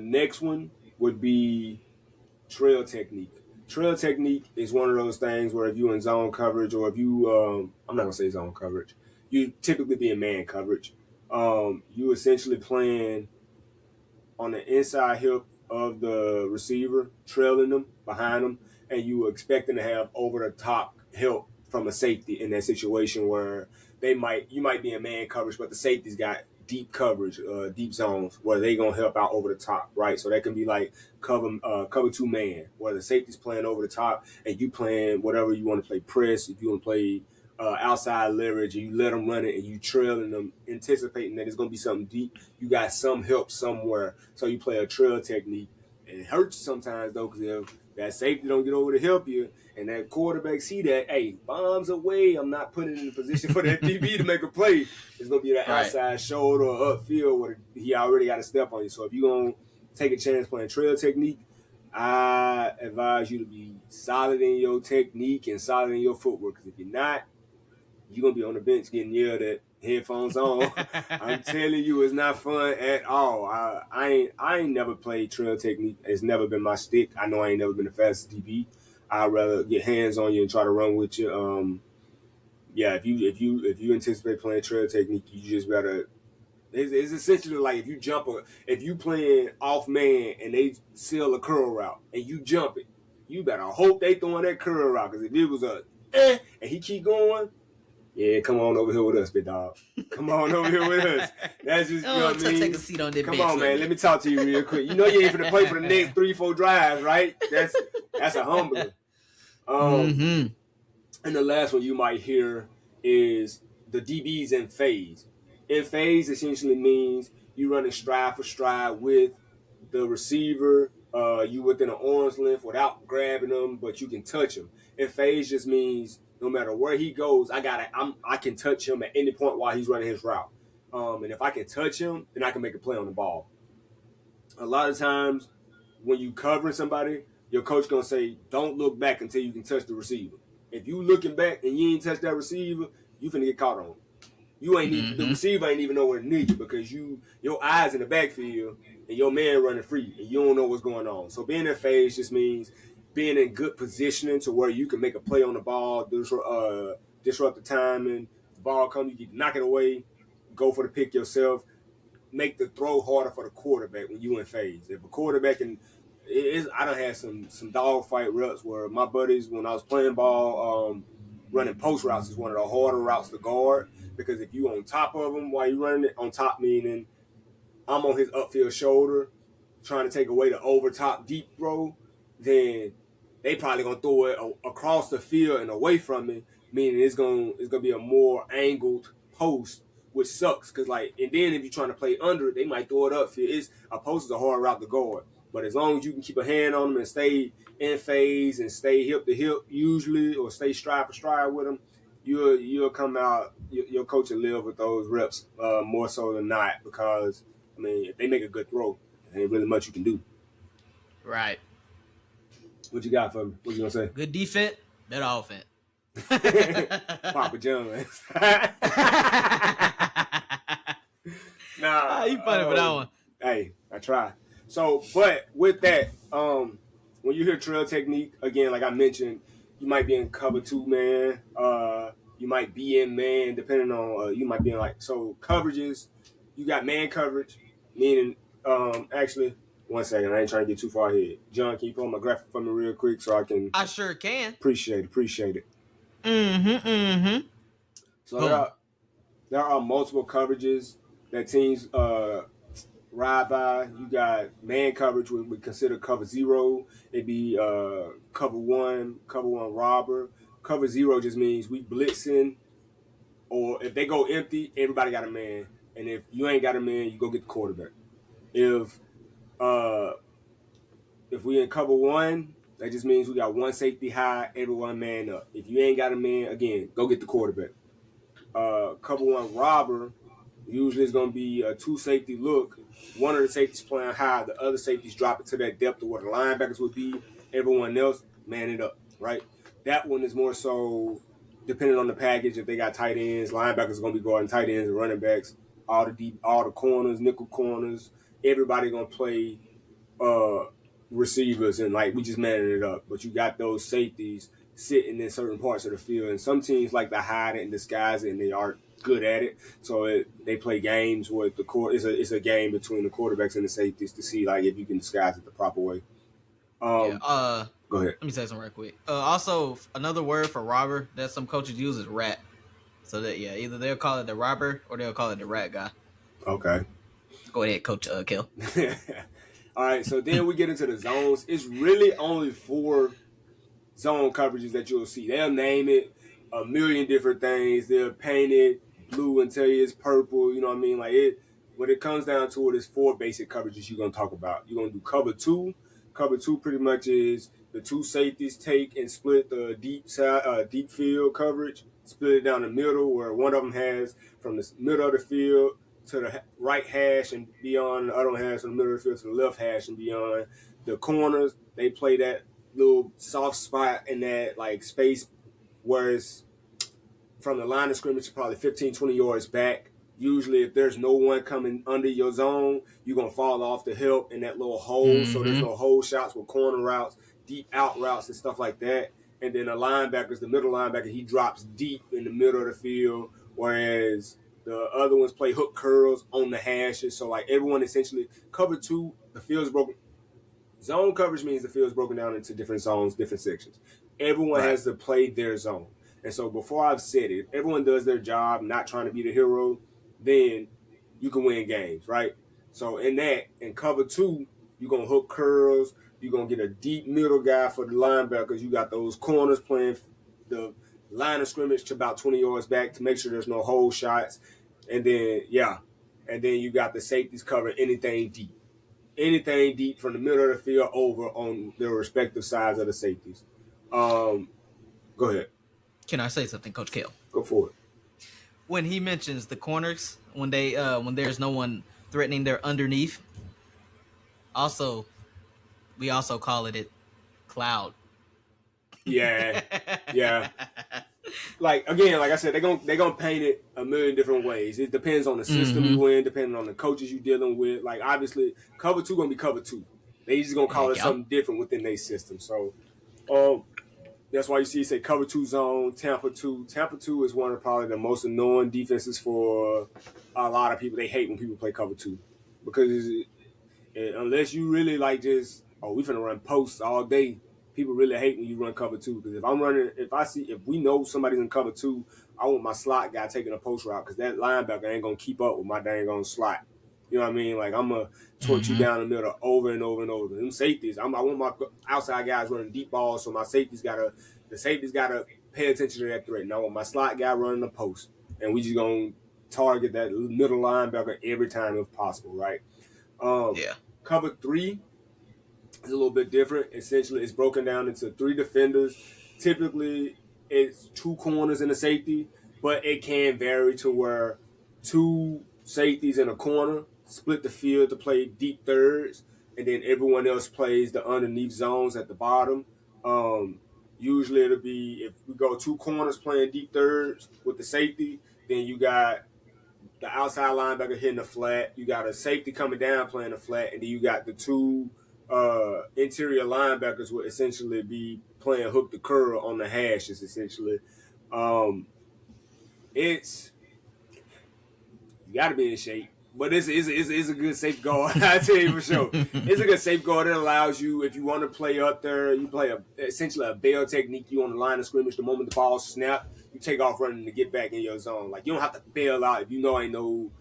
next one would be trail technique. Trail technique is one of those things where if you in zone coverage or if you, I'm not gonna say zone coverage, you typically be in man coverage. You essentially playing on the inside hip of the receiver, trailing them behind them, and you were expecting to have over the top help from a safety in that situation where you might be in man coverage, but the safety's got deep coverage, deep zones where they gonna help out over the top, right? So that can be like cover two man, where the safety's playing over the top and you playing whatever you want to play press. If you want to play outside leverage and you let them run it and you trailing them, anticipating that it's going to be something deep, you got some help somewhere. So you play a trail technique. And it hurts sometimes, though, because if that safety don't get over to help you and that quarterback see that, hey, bombs away, I'm not putting it in a position for that DB to make a play. It's going to be that outside shoulder or upfield where he already got to step on you. So if you're going to take a chance playing trail technique, I advise you to be solid in your technique and solid in your footwork. Because if you're not, you're going to be on the bench getting yelled at, headphones on. I'm telling you, it's not fun at all. I ain't never played trail technique. It's never been my stick. I know I ain't never been the fastest DB. I'd rather get hands on you and try to run with you. Yeah, if you anticipate playing trail technique, you just gotta. It's essentially like if you playing off man and they seal a curl route and you jump it, you better hope they throwing that curl route because if it was a and he keep going, yeah, come on over here with us, big dog. Come on over here with us. That's just, you know what I mean? Take a seat on that Come bench on, man. Let me talk to you real quick. You know you ain't finna play for the next 3-4 drives, right? That's a humbler. And the last one you might hear is the DBs in phase. In phase essentially means you running stride for stride with the receiver. You within an arm's length without grabbing them, but you can touch him. In phase just means no matter where he goes, I can touch him at any point while he's running his route. And if I can touch him, then I can make a play on the ball. A lot of times when you covering somebody, your coach gonna say, don't look back until you can touch the receiver. If you looking back and you ain't touch that receiver, you finna get caught on. You ain't even the receiver ain't even nowhere near you because your eyes in the backfield and your man running free and you don't know what's going on. So being in phase just means being in good positioning to where you can make a play on the ball, disrupt the timing. The ball comes, you can knock it away, go for the pick yourself, make the throw harder for the quarterback when you in phase. If a quarterback I done had some dogfight reps where my buddies when I was playing ball, running post routes is one of the harder routes to guard because if you on top of him while you running it, on top meaning I'm on his upfield shoulder trying to take away the over top deep throw, then they probably gonna throw it across the field and away from me, meaning it's gonna be a more angled post, which sucks. Cause like, and then if you're trying to play under it, they might throw it upfield. It's a post is a hard route to guard, but as long as you can keep a hand on them and stay in phase and stay hip to hip usually, or stay stride for stride with them, you'll come out. Your coach will live with those reps more so than not because I mean if they make a good throw, there ain't really much you can do. Right. What you got for me? What you gonna say? Good defense, better offense. Papa John's. You funny for that one. Hey, I try. So, but with that, when you hear trail technique, again, like I mentioned, you might be in cover 2 man. You might be in man, depending on you might be in like so coverages. You got man coverage, meaning actually. One second, I ain't trying to get too far ahead. John, can you pull my graphic for me real quick so I can? I sure can. Appreciate it. Mm-hmm. So there are multiple coverages that teams ride by. You got man coverage, we consider cover 0. It'd be cover 1 robber. Cover 0 just means we blitzing, or if they go empty, everybody got a man. And if you ain't got a man, you go get the quarterback. If we in cover 1, that just means we got one safety high, everyone man up. If you ain't got a man, again, go get the quarterback. Cover 1 robber, usually it's going to be a 2 safety look. One of the safeties playing high, the other safeties drop it to that depth of where the linebackers would be. Everyone else, man it up, right? That one is more so depending on the package. If they got tight ends, linebackers are going to be guarding tight ends and running backs. All the corners, nickel corners, everybody going to play receivers, and like we just manning it up. But you got those safeties sitting in certain parts of the field, and some teams like to hide it and disguise it, and they aren't good at it. So they play games with the court. It's a game between the quarterbacks and the safeties to see like if you can disguise it the proper way. Go ahead. Let me say something real quick. Also, another word for robber that some coaches use is rat. So that either they'll call it the robber or they'll call it the rat guy. Okay. Go ahead, Coach Kel. All right, so then we get into the zones. It's really only 4 zone coverages that you'll see. They'll name it a million different things. They'll paint it blue and tell you it's purple. You know what I mean? Like when it comes down to it, it's 4 basic coverages you're gonna talk about. You're gonna do cover 2. Cover 2 pretty much is the 2 safeties take and split the deep field coverage, split it down the middle where one of them has from the middle of the field to the right hash and beyond, the other one has from the middle of the field to the left hash and beyond. The corners, they play that little soft spot in that like space where it's from the line of scrimmage probably 15, 20 yards back. Usually if there's no one coming under your zone, you're going to fall off to help in that little hole. Mm-hmm. So there's no hole shots with corner routes, deep out routes and stuff like that. And then the linebackers, the middle linebacker, he drops deep in the middle of the field, whereas the other ones play hook curls on the hashes. So like everyone essentially cover 2, the field's broken. Zone coverage means the field's broken down into different zones, different sections. Everyone has to play their zone. And so before I've said it, if everyone does their job, not trying to be the hero, then you can win games, right? So in cover 2, you're going to hook curls. You're going to get a deep middle guy for the linebackers. You got those corners playing the line of scrimmage to about 20 yards back to make sure there's no hole shots. And then, you got the safeties cover anything deep. Anything deep from the middle of the field over on their respective sides of the safeties. Go ahead. Can I say something, Coach Kale? Go for it. When he mentions the corners, when there's no one threatening their underneath, we also call it cloud. Yeah. Like again, like I said, they're gonna paint it a million different ways. It depends on the system you in, depending on the coaches you're dealing with. Like obviously, cover 2 gonna be cover 2. They just gonna call it something different within their system. So, that's why you see say cover 2 zone, Tampa 2. Tampa 2 is one of probably the most annoying defenses for a lot of people. They hate when people play cover 2 because unless you really like just we finna run posts all day. people really hate when you run cover two, because if we know somebody's in cover two, I want my slot guy taking a post route, because that linebacker ain't gonna keep up with my dang on slot. You know what I mean? Like, I'm gonna torch you Mm-hmm. down the middle over and over and over. Them safeties, I want my outside guys running deep balls, so the safeties gotta pay attention to that threat. And I want my slot guy running the post, and we just gonna target that middle linebacker every time if possible, right? Yeah. Cover three is a little bit different. Essentially, it's broken down into three defenders. Typically, it's two corners and a safety, but it can vary to where two safeties in a corner split the field to play deep thirds, and then everyone else plays the underneath zones at the bottom. Usually, it'll be, if we go two corners playing deep thirds with the safety, then you got the outside linebacker hitting the flat. You got a safety coming down playing the flat, and then you got the two interior linebackers would essentially be playing hook the curl on the hashes. Essentially, um, it's you got to be in shape, but it's a good safeguard. I tell you for sure, it's a good safeguard that allows you, if you want to play up there, you play essentially a bail technique. You on the line of scrimmage, the moment the ball snap, you take off running to get back in your zone. Like, you don't have to bail out if you know ain't no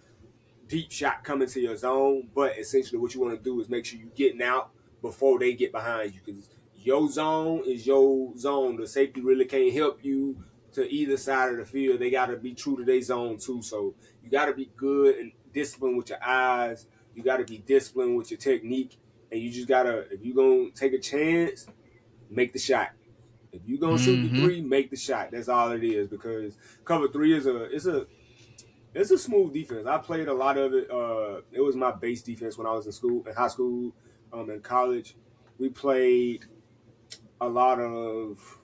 deep shot coming to your zone, but essentially what you want to do is make sure you're getting out before they get behind you, because your zone is your zone. The safety really can't help you to either side of the field. They got to be true to their zone too. So you got to be good and disciplined with your eyes. You got to be disciplined with your technique, and you just gotta, if you're gonna take a chance, make the shot. If you're gonna shoot the Mm-hmm. three, make the shot. That's all it is, because cover three is it's a smooth defense. I played a lot of it. It was my base defense when I was in high school, in college. We played a lot of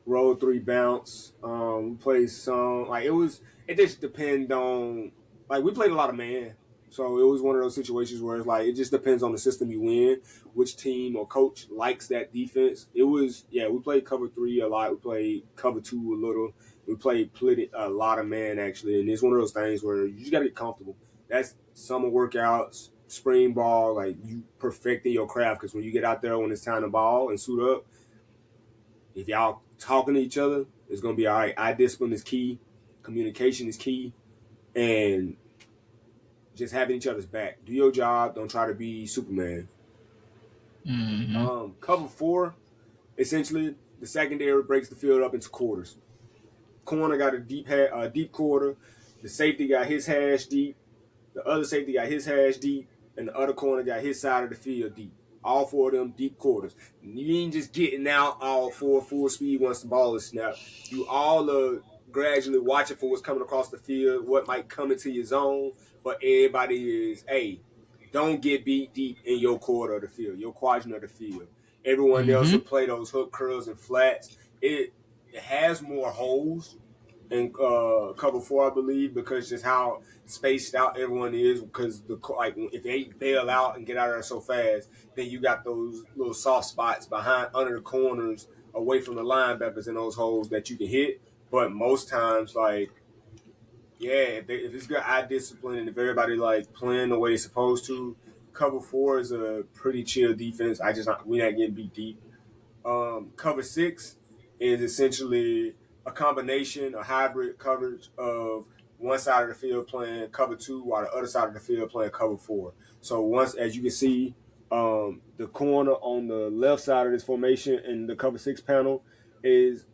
roll three bounce. We played some, like, it just depend on, like, we played a lot of man. So it was one of those situations where it's like, it just depends on the system you win, which team or coach likes that defense. It was, yeah, we played cover three a lot. We played cover two a little. We played a lot of man, actually. And it's one of those things where you just got to get comfortable. That's summer workouts, spring ball, like, you perfecting your craft, because when you get out there, when it's time to ball and suit up, if y'all talking to each other, it's gonna be all right. Eye discipline is key. Communication is key, and just having each other's back. Do your job. Don't try to be Superman. Mm-hmm. Cover four, essentially, the secondary breaks the field up into quarters. Corner got a deep quarter. The safety got his hash deep. The other safety got his hash deep, and the other corner got his side of the field deep. All four of them deep quarters. You ain't just getting out all four full speed once the ball is snapped. You all are gradually watching for what's coming across the field, what might come into your zone, but everybody is, hey, don't get beat deep in your quarter of the field, your quadrant of the field. Everyone else Mm-hmm. will play those hook curls and flats. It has more holes in cover four, I believe, because just how spaced out everyone is. Because like, if they bail out and get out of there so fast, then you got those little soft spots behind under the corners, away from the linebackers in those holes that you can hit. But most times, like, yeah, if it's good eye discipline and if everybody like playing the way they're supposed to, cover four is a pretty chill defense. We're not getting beat deep. Cover six is essentially a combination, a hybrid coverage of one side of the field playing cover two while the other side of the field playing cover four. So once, as you can see, the corner on the left side of this formation in the cover six panel is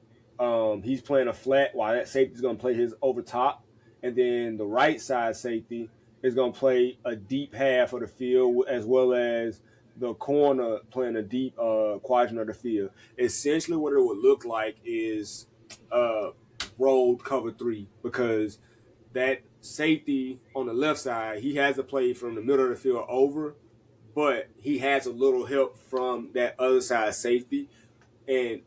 he's playing a flat while that safety is going to play his over top. And then the right side safety is going to play a deep half of the field, as well as the corner playing a deep quadrant of the field. Essentially, what it would look like is rolled cover three, because that safety on the left side, he has to play from the middle of the field over, but he has a little help from that other side safety. And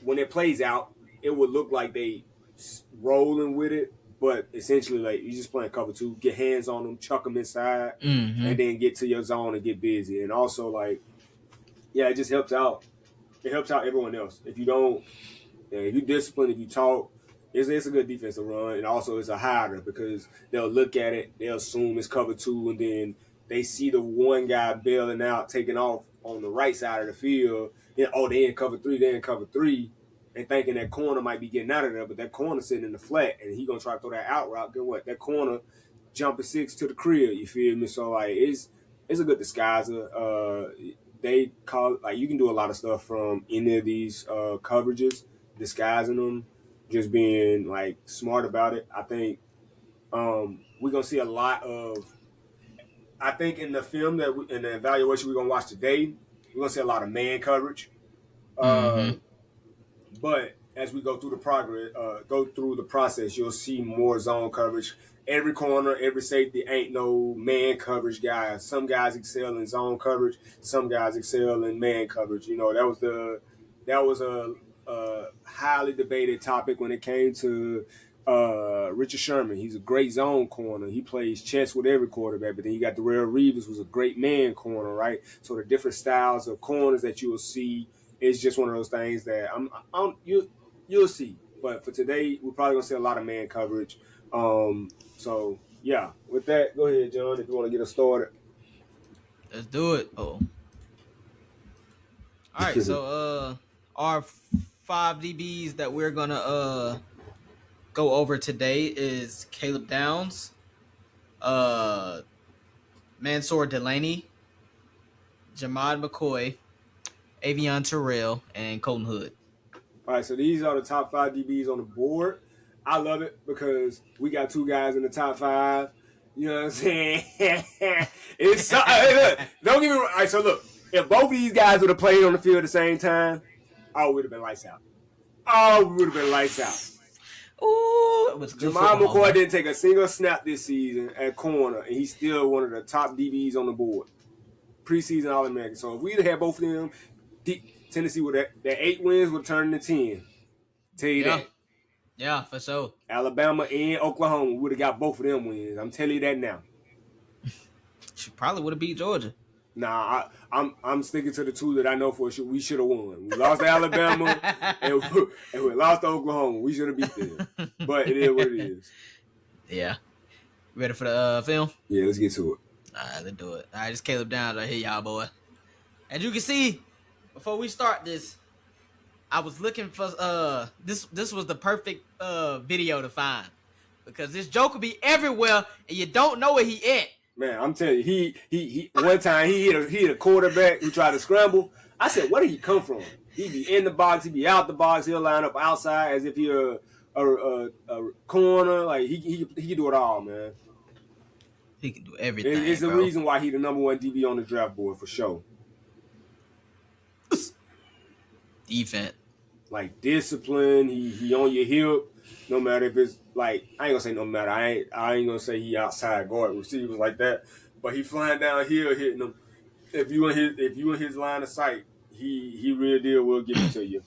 when it plays out, it would look like they rolling with it, but essentially, like, you just playing cover two, get hands on them, chuck them inside, Mm-hmm. and then get to your zone and get busy. And also, like, yeah, it just helps out. It helps out everyone else. If you don't, if you discipline, if you talk, it's a good defensive run, and also it's a hider, because they'll look at it, they'll assume it's cover two, and then they see the one guy bailing out, taking off on the right side of the field. They in cover three, and thinking that corner might be getting out of there, but that corner sitting in the flat, and he gonna try to throw that out route. Get what? That corner jumping 6 to the crib. You feel me? So like it's a good disguiser. They call like you can do a lot of stuff from any of these coverages, disguising them, just being like smart about it. I think we're gonna see a lot of. I think in the film in the evaluation we're gonna watch today, we're gonna see a lot of man coverage. Mm-hmm. But as we go through the process, you'll see more zone coverage. Every corner, every safety ain't no man coverage guy. Some guys excel in zone coverage. Some guys excel in man coverage. That was a highly debated topic when it came to Richard Sherman. He's a great zone corner. He plays chess with every quarterback. But then you got Darrell Reeves, who's a great man corner, right? So the different styles of corners that you will see, it's just one of those things that you'll see. But for today, we're probably gonna see a lot of man coverage. So yeah, with that, go ahead, John, if you want to get us started. Let's do it. Oh, all right. So our 5 DBs that we're gonna go over today is Caleb Downs, Mansour Delaney, Jamad McCoy, Avion Terrell, and Colton Hood. All right, so these are the top 5 DBs on the board. I love it because we got 2 guys in the top 5. You know what I'm saying? It's so, look, don't get me wrong. All right, so look, if both of these guys would have played on the field at the same time, we would have been lights out. We would have been lights out. Ooh, it was good. Jamad McCoy didn't take a single snap this season at corner, and he's still one of the top DBs on the board. Preseason All-American. So if we'd had both of them, Tennessee would have that 8 wins would turn into 10. Tell you that. Yeah, for sure. Alabama and Oklahoma would have got both of them wins. I'm telling you that now. She probably would have beat Georgia. Nah, I'm sticking to the 2 that I know for sure we should have won. We lost to Alabama and we lost to Oklahoma. We should have beat them. But it is what it is. Yeah. Ready for the film? Yeah, let's get to it. All right, let's do it. All right, it's Caleb Downs right here, y'all, boy. As you can see, before we start this, I was looking for this was the perfect video to find because this joke will be everywhere and you don't know where he at. Man, I'm telling you, he one time he hit a quarterback who tried to scramble. I said, where did he come from? He'd be in the box, he'd be out the box, he'll line up outside as if he a corner. Like he can do it all, man. He can do everything. It's the reason why he the number 1 DB on the draft board for sure. Defense. Like discipline, he on your hip. No matter if it's like I ain't gonna say no matter. I ain't gonna say he outside guard receivers like that. But he flying downhill hitting them. If you in his line of sight, he real deal will give it to you.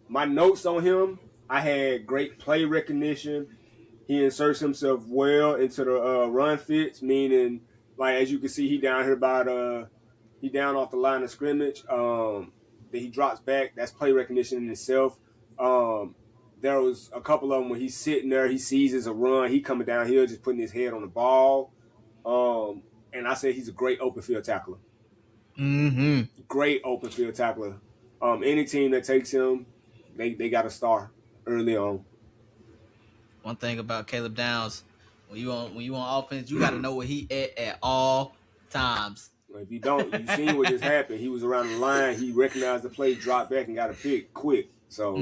My notes on him, I had great play recognition. He inserts himself well into the run fits, meaning like as you can see, he down here about he down off the line of scrimmage. Then he drops back. That's play recognition in itself. There was a couple of them when he's sitting there, he sees it's a run. He coming down here, just putting his head on the ball. And I said he's a great open field tackler. Mm-hmm. Great open field tackler. Any team that takes him, they got a star early on. One thing about Caleb Downs, when you on offense, you got to know where he at all times. If you don't, you seen what just happened. He was around the line. He recognized the play, dropped back, and got a pick quick. So,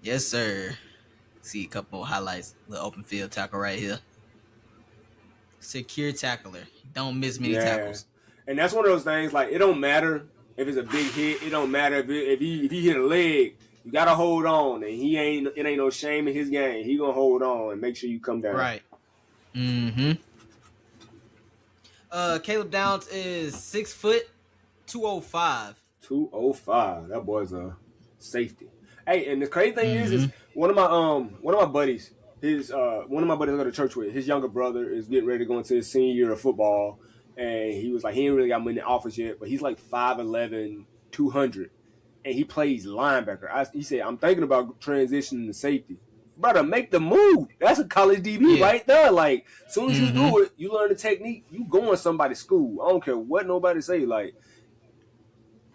yes, sir. See a couple more highlights. The open field tackle right here. Secure tackler. Don't miss many tackles. And that's one of those things. Like it don't matter if it's a big hit. It don't matter if he hit a leg. You gotta hold on, and it ain't no shame in his game. He gonna hold on and make sure you come down. Right. Caleb Downs is 6 foot, 205. 205. That boy's a safety. Hey, and the crazy thing is one of my buddies, one of my buddies I go to church with, his younger brother is getting ready to go into his senior year of football, and he was like, he ain't really got money in the office yet, but he's like 5'11", 200, and he plays linebacker. He said, I'm thinking about transitioning to safety. brother, make the move. That's a college DB right there. Like, as soon as you do it, you learn the technique. You go in somebody's school. I don't care what nobody say. Like,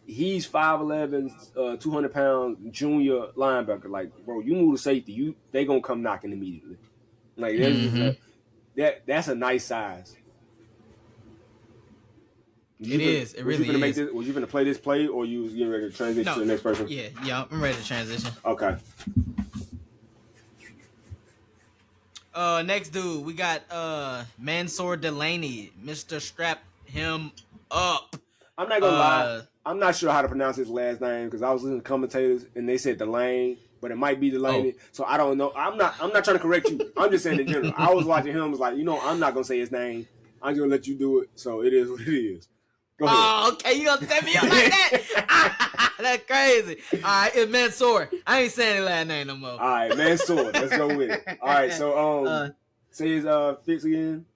he's 5'11", 200 pounds, junior linebacker. Like, bro, you move to safety, they gonna come knocking immediately. Like, that's a nice size. It really is. Was you gonna play this play, or you was getting ready to transition to the next person? Yeah, I'm ready to transition. Okay. Next dude, we got Mansour Delaney, Mr. Strap Him Up. I'm not gonna lie. I'm not sure how to pronounce his last name because I was listening to commentators and they said Delane, but it might be Delaney. So I don't know. I'm not trying to correct you. I'm just saying in general. I was watching him. Was like, I'm not gonna say his name. I'm just gonna let you do it. So it is what it is. Go ahead. Oh, okay. You gonna set me up like that? That's crazy. All right, it's Mansour. I ain't saying his last name no more. All right, Mansour. Let's go with it. All right. So say his fix again.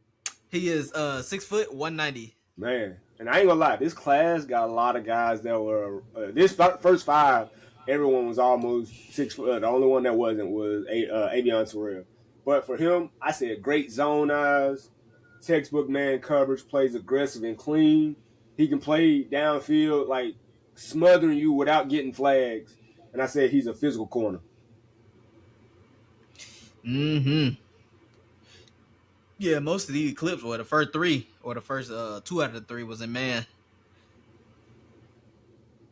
He is 6 foot 190. Man. And I ain't gonna lie, this class got a lot of guys that were this first five. Everyone was almost 6 foot. The only one that wasn't was Avion Terrell. But for him, I said great zone eyes, textbook man coverage, plays aggressive and clean. He can play downfield, like smothering you without getting flags. And I said he's a physical corner. Yeah, most of these clips were the first three, or the first 2 out of the 3 was in man.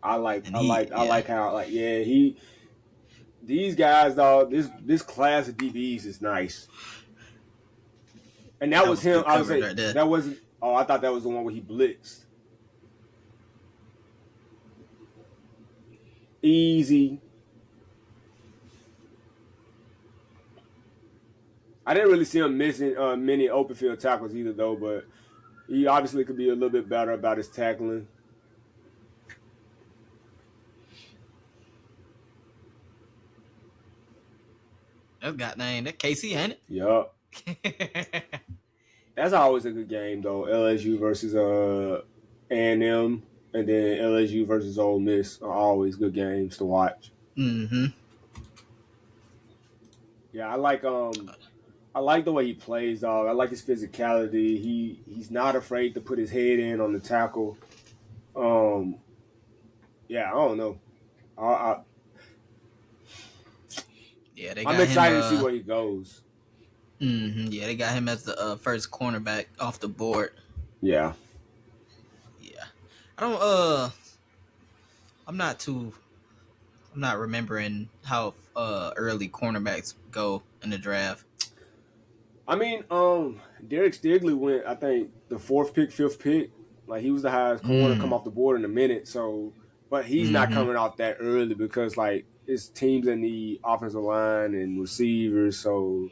I like how these guys, dog. This class of DBs is nice. And that was him. I would say right that wasn't. Oh, I thought that was the one where he blitzed. Easy. I didn't really see him missing many open field tackles either, though. But he obviously could be a little bit better about his tackling. That's got name. That KC, ain't it? Yup. That's always a good game, though. LSU versus A&M, and then LSU versus Ole Miss are always good games to watch. Yeah, I like the way he plays, dog. I like his physicality. He's not afraid to put his head in on the tackle. Yeah, I don't know. I'm excited to see where he goes. Yeah, they got him as the first cornerback off the board. Yeah. I'm not remembering how early cornerbacks go in the draft. I mean, Derek Stigley went, I think, the 4th pick, 5th pick. Like, he was the highest corner to come off the board in a minute. So, but he's not coming off that early because, like, it's teams that need offensive line and receivers. So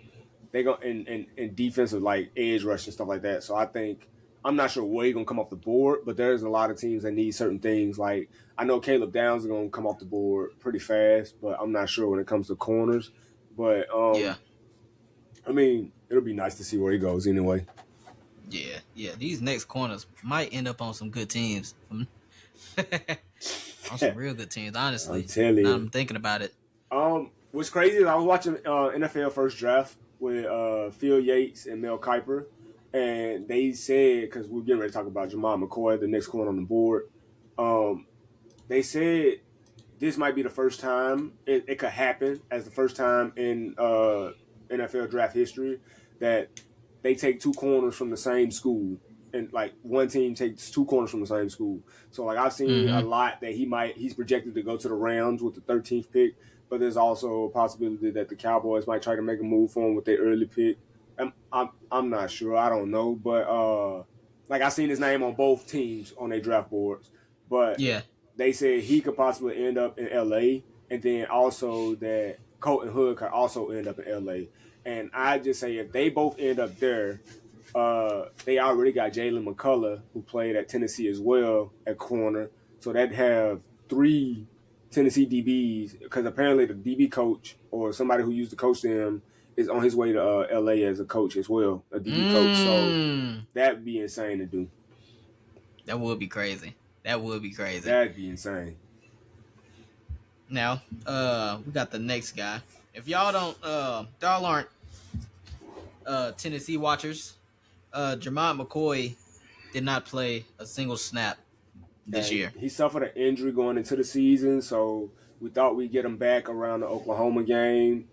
they go and defensive, like, edge rush and stuff like that. So I think, I'm not sure where he's going to come off the board, but there's a lot of teams that need certain things. Like, I know Caleb Downs is going to come off the board pretty fast, but I'm not sure when it comes to corners. But, I mean, it'll be nice to see where he goes anyway. Yeah. These next corners might end up on some good teams. On some real good teams, honestly. I'm telling you. I'm thinking about it. What's crazy is I was watching NFL First Draft with Phil Yates and Mel Kiper, and they said, because we're getting ready to talk about Jamal McCoy, the next corner on the board, they said this might be the first time it could happen as the first time in NFL draft history that they take 2 corners from the same school, and like one team takes 2 corners from the same school. So like I've seen a lot that he's projected to go to the Rams with the 13th pick, but there's also a possibility that the Cowboys might try to make a move for him with their early pick. I'm not sure. I don't know, but like I've seen his name on both teams on their draft boards. But they said he could possibly end up in LA, and then also that Colton Hood could also end up in LA. And I just say if they both end up there, they already got Jalen McCullough, who played at Tennessee as well at corner. So they'd have 3 Tennessee DBs, because apparently the DB coach or somebody who used to coach them is on his way to LA as a coach as well, a DB coach. So that'd be insane to do. That would be crazy. That'd be insane. Now, we got the next guy. If y'all aren't Tennessee watchers, Jermont McCoy did not play a single snap this And year. he suffered an injury going into the season, so we thought we'd get him back around the Oklahoma game.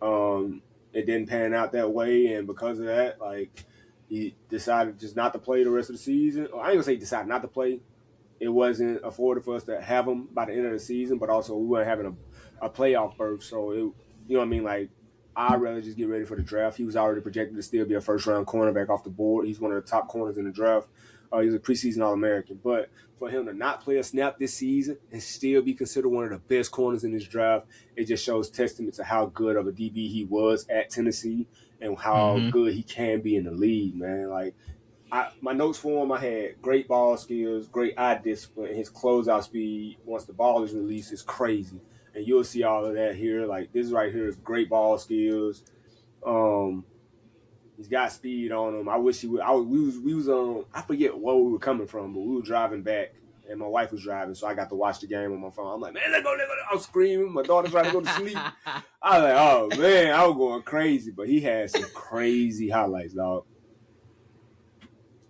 It didn't pan out that way, and because of that, like he decided just not to play the rest of the season. Or I ain't gonna say he decided not to play. It wasn't afforded for us to have him by the end of the season, but also we weren't having a playoff berth, so you know what I mean. Like I'd rather just get ready for the draft. He was already projected to still be a first round cornerback off the board. He's one of the top corners in the draft. He's a preseason All American, but for him to not play a snap this season and still be considered one of the best corners in this draft, it just shows testament to how good of a DB he was at Tennessee and how Mm-hmm. good he can be in the league, man. Like my notes for him, I had great ball skills, great eye discipline, and his closeout speed once the ball is released is crazy. And you'll see all of that here. Like this right here is great ball skills. Um, he's got speed on him. I wish he would. We was I forget where we were coming from, but we were driving back, and my wife was driving, so I got to watch the game on my phone. I'm like, man, let's go. I was screaming. My daughter tried to go to sleep. I was like, oh man, I was going crazy. But he had some crazy highlights, dog.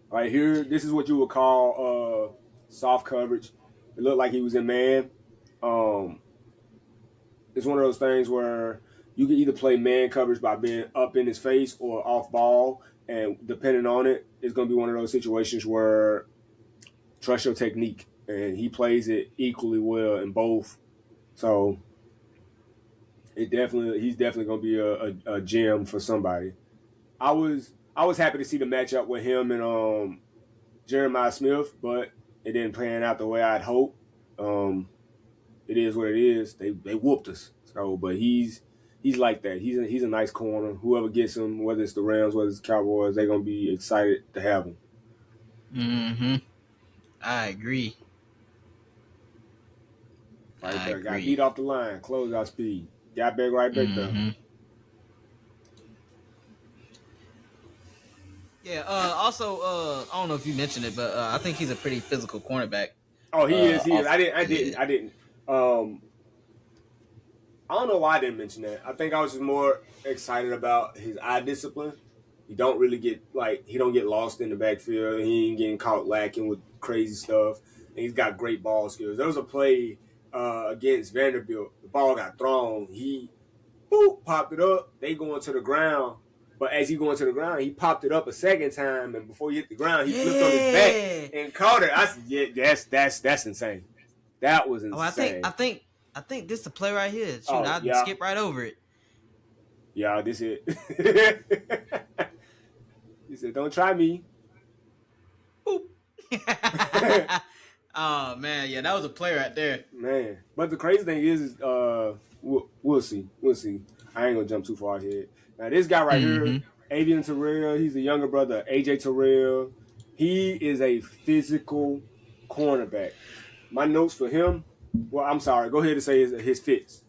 Right here, this is what you would call soft coverage. It looked like he was in man. Um, it's one of those things where you can either play man coverage by being up in his face or off ball, and depending on it, it's going to be one of those situations where trust your technique, and he plays it equally well in both. So he's definitely going to be a gem for somebody. I was happy to see the matchup with him and Jeremiah Smith, but it didn't pan out the way I'd hoped. It is what it is. They whooped us. So, but he's like that. He's a nice corner. Whoever gets him, whether it's the Rams, whether it's the Cowboys, they're gonna be excited to have him. Mm-hmm. I agree. Right there, got beat off the line, close out speed, got back right back there. Yeah. Also, I don't know if you mentioned it, but I think he's a pretty physical cornerback. Oh, he is. I didn't. I don't know why I didn't mention that. I think I was just more excited about his eye discipline. He don't really he don't get lost in the backfield. He ain't getting caught lacking with crazy stuff. And he's got great ball skills. There was a play against Vanderbilt. The ball got thrown. He popped it up. They going to the ground. But as he going to the ground, he popped it up a second time, and before he hit the ground, he flipped on his back and caught it. I said, "Yeah, that's insane. That was insane." I think this is the play right here. Shoot, I'd skip right over it. Yeah, this it. He said, "Don't try me." Boop. Oh man, yeah, that was a play right there. Man, but the crazy thing is we'll see. I ain't gonna jump too far ahead. Now this guy right here, Avian Terrell, he's the younger brother of AJ Terrell. He is a physical cornerback. My notes for him. Well, I'm sorry. Go ahead and say his fits.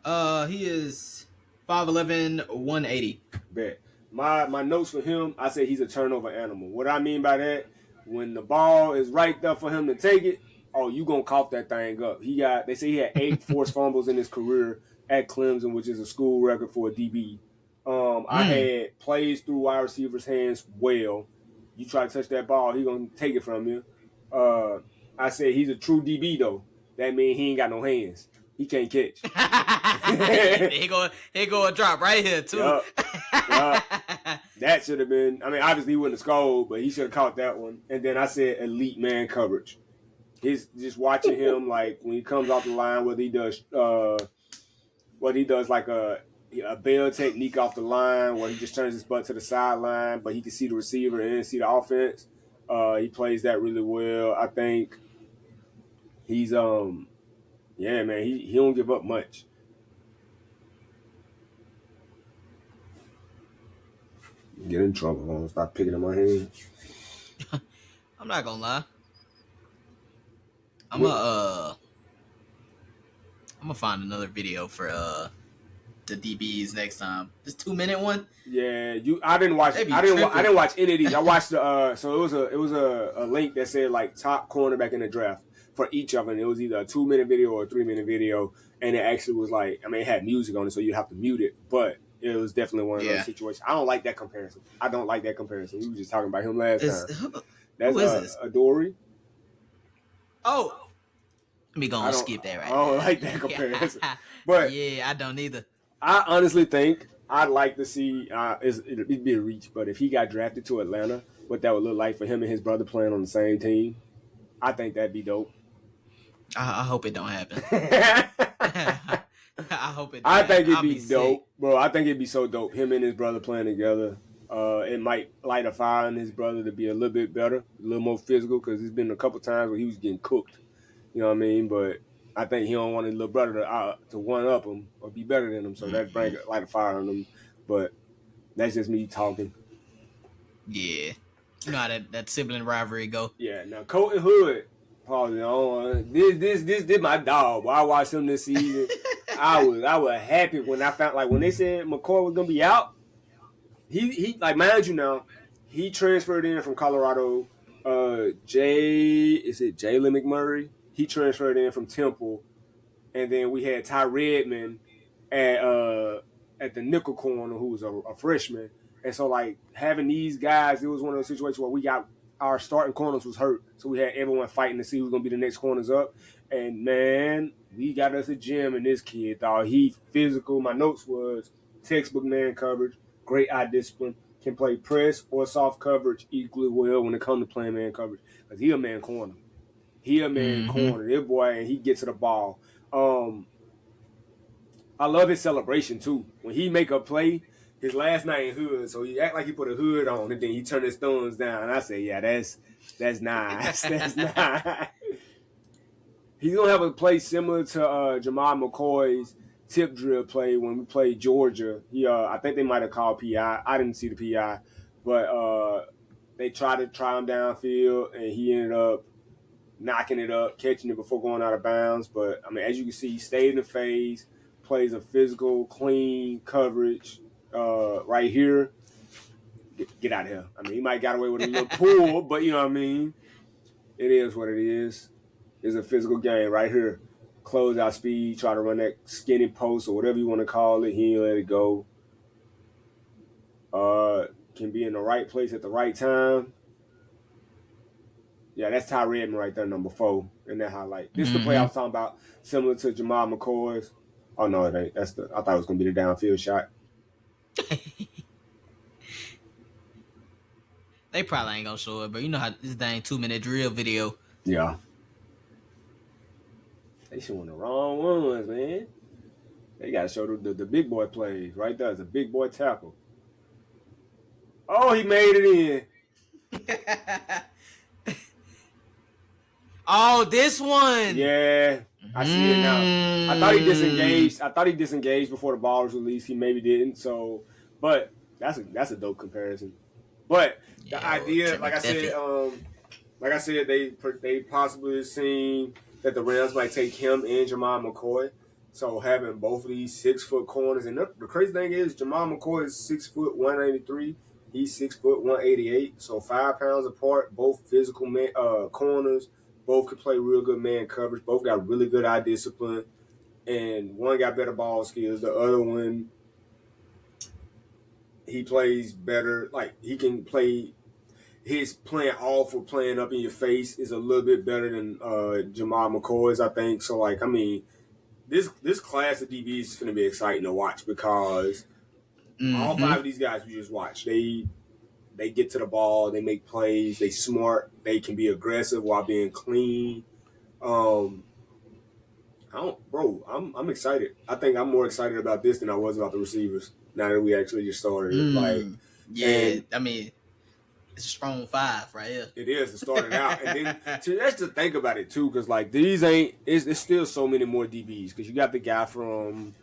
He is 5'11", 180. Bet. My notes for him, I say he's a turnover animal. What I mean by that, when the ball is right there for him to take it, oh, you gonna cough that thing up. They say he had 8 forced fumbles in his career at Clemson, which is a school record for a DB. I had plays through wide receivers' hands well. You try to touch that ball, he gonna take it from you. I said he's a true DB though. That means he ain't got no hands. He can't catch. he go a drop right here too. Yup. That should have been. I mean, obviously he wouldn't have scored, but he should have caught that one. And then I said elite man coverage. His just watching him like when he comes off the line, whether he does like a bail technique off the line, where he just turns his butt to the sideline, but he can see the receiver and see the offense. He plays that really well. I think he's yeah, man, he don't give up much. Get in trouble. I'm gonna stop picking up my hand. I'm not gonna lie. I'm gonna find another video for the DBs next time. This 2-minute one. Yeah, I didn't watch. I didn't watch any of these. I watched the. So it was a link that said like top cornerback in the draft. for each of them. It was either a 2-minute video or a 3-minute video, and it actually was like, I mean, it had music on it, so you have to mute it, but it was definitely one of those situations. I don't like that comparison. I don't like that comparison. We were just talking about him last time. That's who is this? Adori. Oh, let me go and skip that right I don't like that comparison. But yeah, I don't either. I honestly think I'd like to see, it'd be a reach, but if he got drafted to Atlanta, what that would look like for him and his brother playing on the same team, I think that'd be dope. I hope it don't happen. I hope it don't I think happen. it'd be dope, bro. I think it'd be so dope. Him and his brother playing together. It might light a fire in his brother to be a little bit better, a little more physical, because there's been a couple times where he was getting cooked. You know what I mean? But I think he don't want his little brother to one up him or be better than him, so that bring light a fire on him. But that's just me talking. Yeah, you know how that sibling rivalry go. Yeah. Now Colton Hood, pause. This my dog. I watched him this season. I was happy when I found, like, when they said McCoy was gonna be out. He like, mind you now, he transferred in from Colorado. Jalen McMurray? He transferred in from Temple, and then we had Ty Redmond at the nickel corner, who was a freshman. And so, like, having these guys, it was one of those situations where we got our starting corners was hurt, so we had everyone fighting to see who's gonna be the next corners up. And man, we got us a gem in this kid, dog. He physical. My notes was textbook man coverage, great eye discipline, can play press or soft coverage equally well when it comes to playing man coverage, because he a man corner. Corner. This boy, and he gets to the ball. I love his celebration too. When he make a play, his last name Hood, so he act like he put a hood on, and then he turn his thumbs down. And I say, yeah, that's nice. That's nice. He's gonna have a play similar to Jamal McCoy's tip drill play when we played Georgia. I think they might have called PI. I didn't see the PI, but they tried to try him downfield, and he ended up knocking it up, catching it before going out of bounds. But I mean, as you can see, he stayed in the phase, plays a physical, clean coverage right here. Get out of here. I mean, he might got away with a little pull, but you know what I mean? It is what it is. It's a physical game right here. Close out speed, try to run that skinny post or whatever you want to call it. He ain't let it go. Can be in the right place at the right time. Yeah, that's Ty Redmond right there, number 4 in that highlight. This is the play I was talking about, similar to Jamal McCoy's. Oh no, it ain't. I thought it was gonna be the downfield shot. They probably ain't gonna show it, but you know how this dang 2-minute drill video. Yeah. They showing the wrong ones, man. They gotta show the big boy plays right there. It's a big boy tackle. Oh, he made it in. Oh, this one. Yeah, I see it now. I thought he disengaged before the ball was released. He maybe didn't. So, but that's a dope comparison. But the idea, like I said, they possibly seen that the Rams might take him and Jamal McCoy. So having both of these 6-foot corners, and the crazy thing is, Jamal McCoy is 6 foot 183. He's 6 foot 188. So 5 pounds apart. Both physical corners. Both can play real good man coverage. Both got really good eye discipline. And one got better ball skills. The other one, he plays better. Like, he can play. His playing off or playing up in your face is a little bit better than Jamal McCoy's, I think. So, like, I mean, this class of DBs is going to be exciting to watch, because all 5 of these guys we just watched, they get to the ball, they make plays, they smart, they can be aggressive while being clean. I'm excited. I think I'm more excited about this than I was about the receivers now that we actually just started. I mean, it's a strong 5 right here. It is to start it out, and then that's to think about it too, because like it's still so many more DBs, because you got the guy from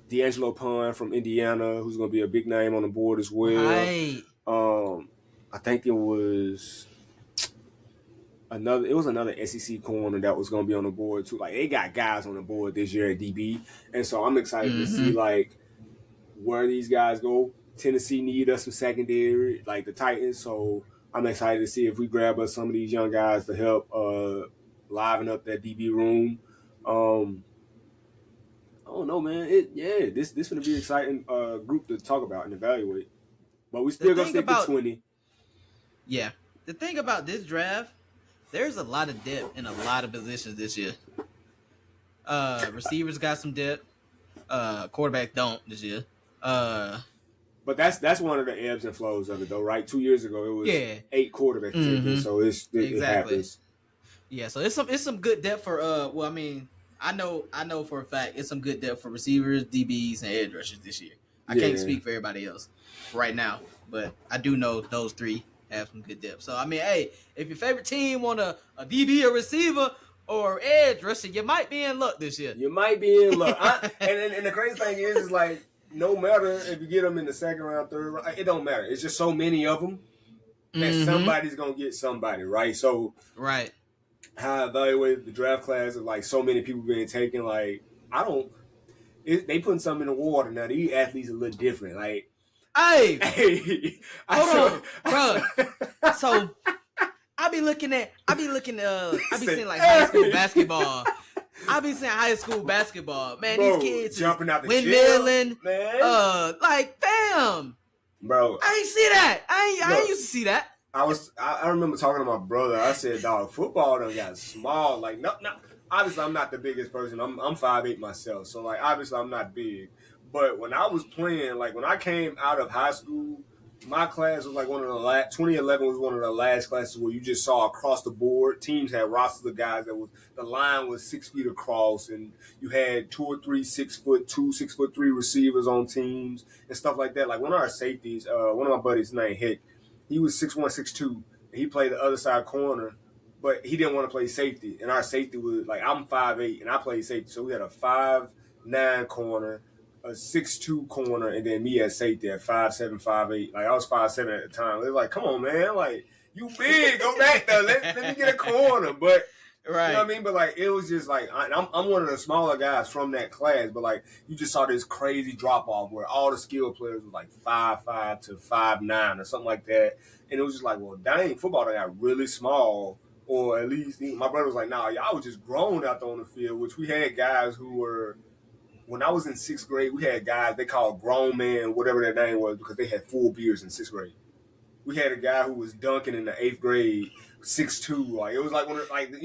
D'Angelo Pond from Indiana, who's going to be a big name on the board as well. Right. I think it was another SEC corner that was going to be on the board too. Like, they got guys on the board this year at DB, and so I'm excited to see like where these guys go. Tennessee need us some secondary, like the Titans, so I'm excited to see if we grab us some of these young guys to help liven up that DB room. I don't know, man. This gonna be an exciting group to talk about and evaluate. But we still gonna stick to 20. Yeah. The thing about this draft, there's a lot of depth in a lot of positions this year. Receivers got some depth. Quarterback don't this year. But that's one of the ebbs and flows of it, though, right? 2 years ago, it was 8 quarterbacks taken, so it happens. Yeah, so it's some good depth for Well, I mean, I know for a fact it's some good depth for receivers, DBs, and edge rushers this year. I can't speak for everybody else right now, but I do know those three have some good depth. So I mean, hey, if your favorite team want a DB, a receiver, or edge rusher, you might be in luck this year. You might be in luck. And the crazy thing is like, no matter if you get them in the second round, third round, it don't matter. It's just so many of them that somebody's gonna get somebody, right? So right. How I evaluate the draft class of like so many people being taken, like they putting something in the water now. These athletes are a little different. Like, hey, hold on, bro. So I be seeing like high school basketball. Man, bro, these kids jumping out the windmilling, man. Like, fam, bro. I ain't see that. I ain't used to see that. I remember talking to my brother. I said, dog, football done got small. Like, no, obviously I'm not the biggest person. I'm 5'8" myself. So like obviously I'm not big. But when I was playing, like when I came out of high school, my class was like one of the last 2011 was one of the last classes where you just saw across the board. Teams had rosters of guys the line was 6 feet across, and you had 2 or 3 6'2", 6'3" receivers on teams and stuff like that. Like one of our safeties, one of my buddies named Hick, he was 6'1", 6'2", and he played the other side corner, but he didn't want to play safety. And our safety was like, I'm 5'8", and I played safety. So we had a 5'9" corner, a 6'2" corner, and then me at safety at 5'7", 5'8". Like I was 5'7" at the time. It was like, come on, man, like you big, go back there. Let me get a corner. But right. You know what I mean? But like it was just like I'm one of the smaller guys from that class, but like you just saw this crazy drop off where all the skilled players was like 5'5" to 5'9" or something like that. And it was just like, well, dang, football they got really small. Or at least my brother was like, nah, y'all was just grown out there on the field, which we had guys who were. When I was in 6th grade, we had guys they called grown men, whatever their name was, because they had full beards in 6th grade. We had a guy who was dunking in the 8th grade, 6'2". Like it was like you know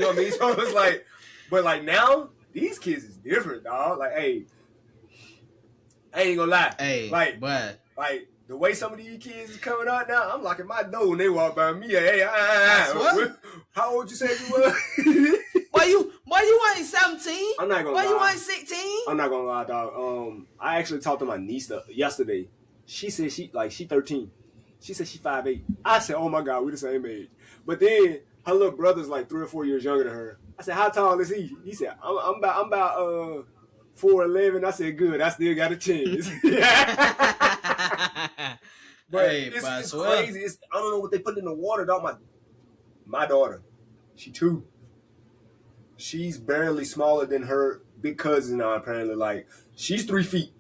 what I mean? So it was like, but like now these kids is different, dog. Like, hey, I ain't gonna lie. Hey, like the way some of these kids is coming out now, I'm locking my door when they walk by me. Hey, how old you say you was? Why you ain't 17? I'm not gonna lie. You ain't 16? I'm not gonna lie, dog. I actually talked to my niece yesterday. She said she 13. She said she 5'8". I said, oh my God, we the same age. But then her little brother's like 3 or 4 years younger than her. I said, how tall is he? He said, I'm about 4'11". I said, good. I still got a chance. But hey, it's crazy. I don't know what they put in the water, dog. My daughter, she 2. She's barely smaller than her big cousin now, apparently. Like, she's 3 feet.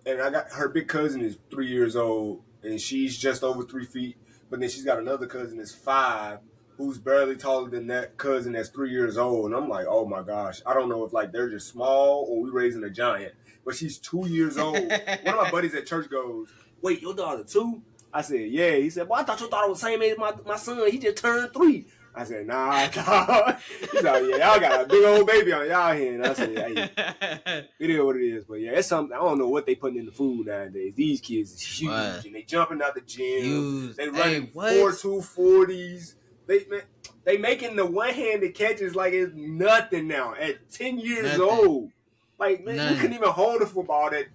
And I got her big cousin is 3 years old, and she's just over 3 feet. But then she's got another cousin that's 5, who's barely taller than that cousin that's 3 years old. And I'm like, oh my gosh. I don't know if like they're just small or we raising a giant. But she's 2 years old. One of my buddies at church goes, wait, your daughter 2? I said, yeah. He said, well, I thought your daughter was the same age as my son. He just turned 3. I said, nah, dog. He's like, yeah, y'all got a big old baby on y'all here. And I said, hey, it is what it is. But yeah, it's something. I don't know what they putting in the food nowadays. These kids is huge. What? And they jumping out the gym. They running 4.2 40s. They making the one-handed catches like it's nothing now at 10 years old. Like, man, you couldn't even hold a football that,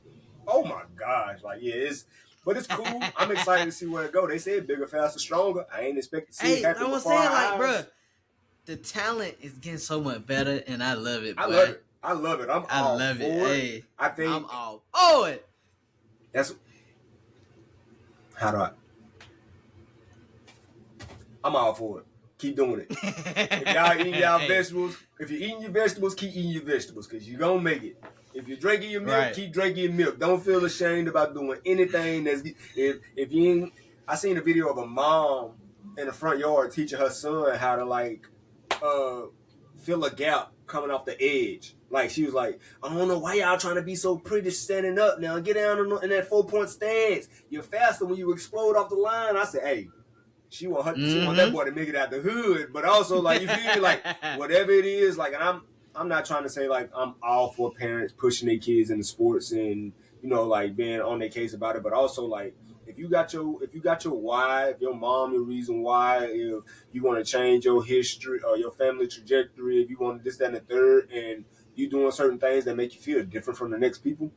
oh my gosh. Like, yeah, but it's cool. I'm excited to see where it go. They said bigger, faster, stronger. I ain't expect to see it happen before our eyes. Bro, the talent is getting so much better, and I love it. I love it. I'm all for it. Hey, I think I'm all for it. That's how do I'm all for it. Keep doing it. If y'all eating y'all vegetables, if you're eating your vegetables, keep eating your vegetables because you're gonna make it. If you're drinking your milk, keep drinking your milk. Don't feel ashamed about doing anything that's if you ain't. I seen a video of a mom in the front yard teaching her son how to fill a gap coming off the edge. Like, she was like, I don't know why y'all trying to be so pretty standing up now. Get down in that 4-point stance. You're faster when you explode off the line. I said, hey, she want that boy to make it out the hood. But also, like, you feel me? Like, whatever it is, like, and I'm not trying to say, like, I'm all for parents pushing their kids into sports and, you know, like, being on their case about it. But also, like, if you got your why, if your mom your reason why, if you want to change your history or your family trajectory, if you want this, that, and the third, and you doing certain things that make you feel different from the next people,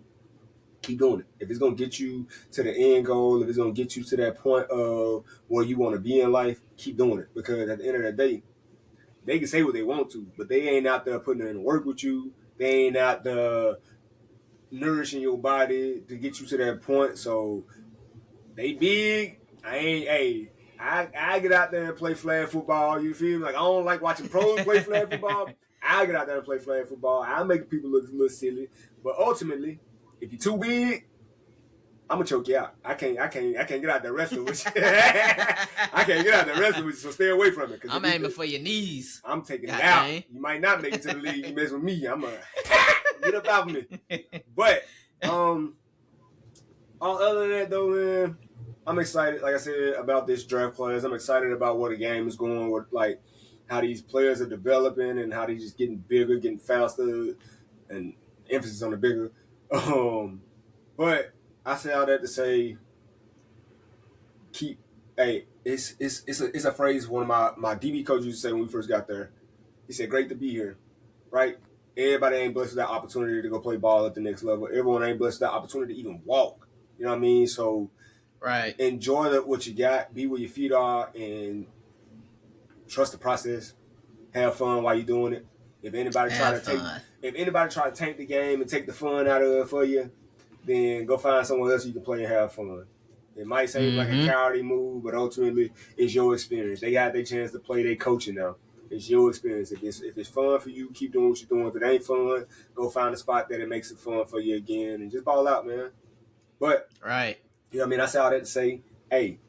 keep doing it. If it's going to get you to the end goal, if it's going to get you to that point of where you want to be in life, keep doing it. Because at the end of the day, they can say what they want to, but they ain't out there putting in work with you. They ain't out there nourishing your body to get you to that point. So they big. I get out there and play flag football. You feel me? Like, I don't like watching pros play flag football. I get out there and play flag football. I make people look a little silly. But ultimately, if you're too big, I'm gonna choke you out. I can't get out there wrestling with you. I can't get out there wrestling with you, so stay away from it. I'm aiming for your knees. I'm taking it out. Dang. You might not make it to the league. You mess with me, I'm gonna get up out of me. But all other than that, though, man, I'm excited. Like I said, about this draft class. I'm excited about where the game is going. With, like, how these players are developing and how they're just getting bigger, getting faster, and emphasis on the bigger. But I say all that to say, it's a phrase one of my DB coaches used to say when we first got there. He said, "Great to be here," right? Everybody ain't blessed with that opportunity to go play ball at the next level. Everyone ain't blessed with that opportunity to even walk. You know what I mean? So, right, enjoy what you got, be where your feet are, and trust the process. Have fun while you're doing it. If anybody try to tank the game and take the fun out of it for you, then go find somewhere else you can play and have fun. It might seem like a cowardly move, but ultimately it's your experience. They got their chance to play their coaching now. It's your experience. If it's fun for you, keep doing what you're doing. If it ain't fun, go find a spot that it makes it fun for you again and just ball out, man. But, right. You know what I mean? I say all that to say, hey,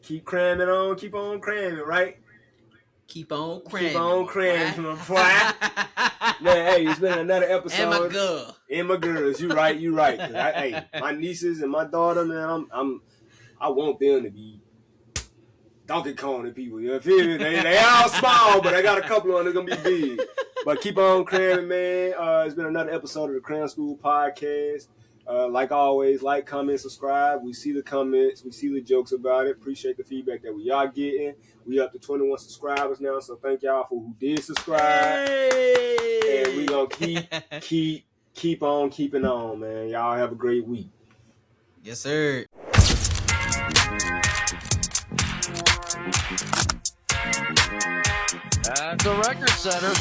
keep cramming on, keep on cramming, right? Keep on cramming. Keep on cramming, my boy. Man, hey, it's been another episode. And my girl. And my girls. You right. Hey, my nieces and my daughter, man, I want them to be Donkey Kong and people. You feel me? They all small, but I got a couple of them that's gonna be big. But keep on cramming, man. It's been another episode of the Cram School Podcast. Like always, like, comment, subscribe. We see the comments. We see the jokes about it. Appreciate the feedback that we are getting. We up to 21 subscribers now, so thank y'all for who did subscribe. Hey! And we gonna keep on keeping on, man. Y'all have a great week. Yes, sir. At the record center.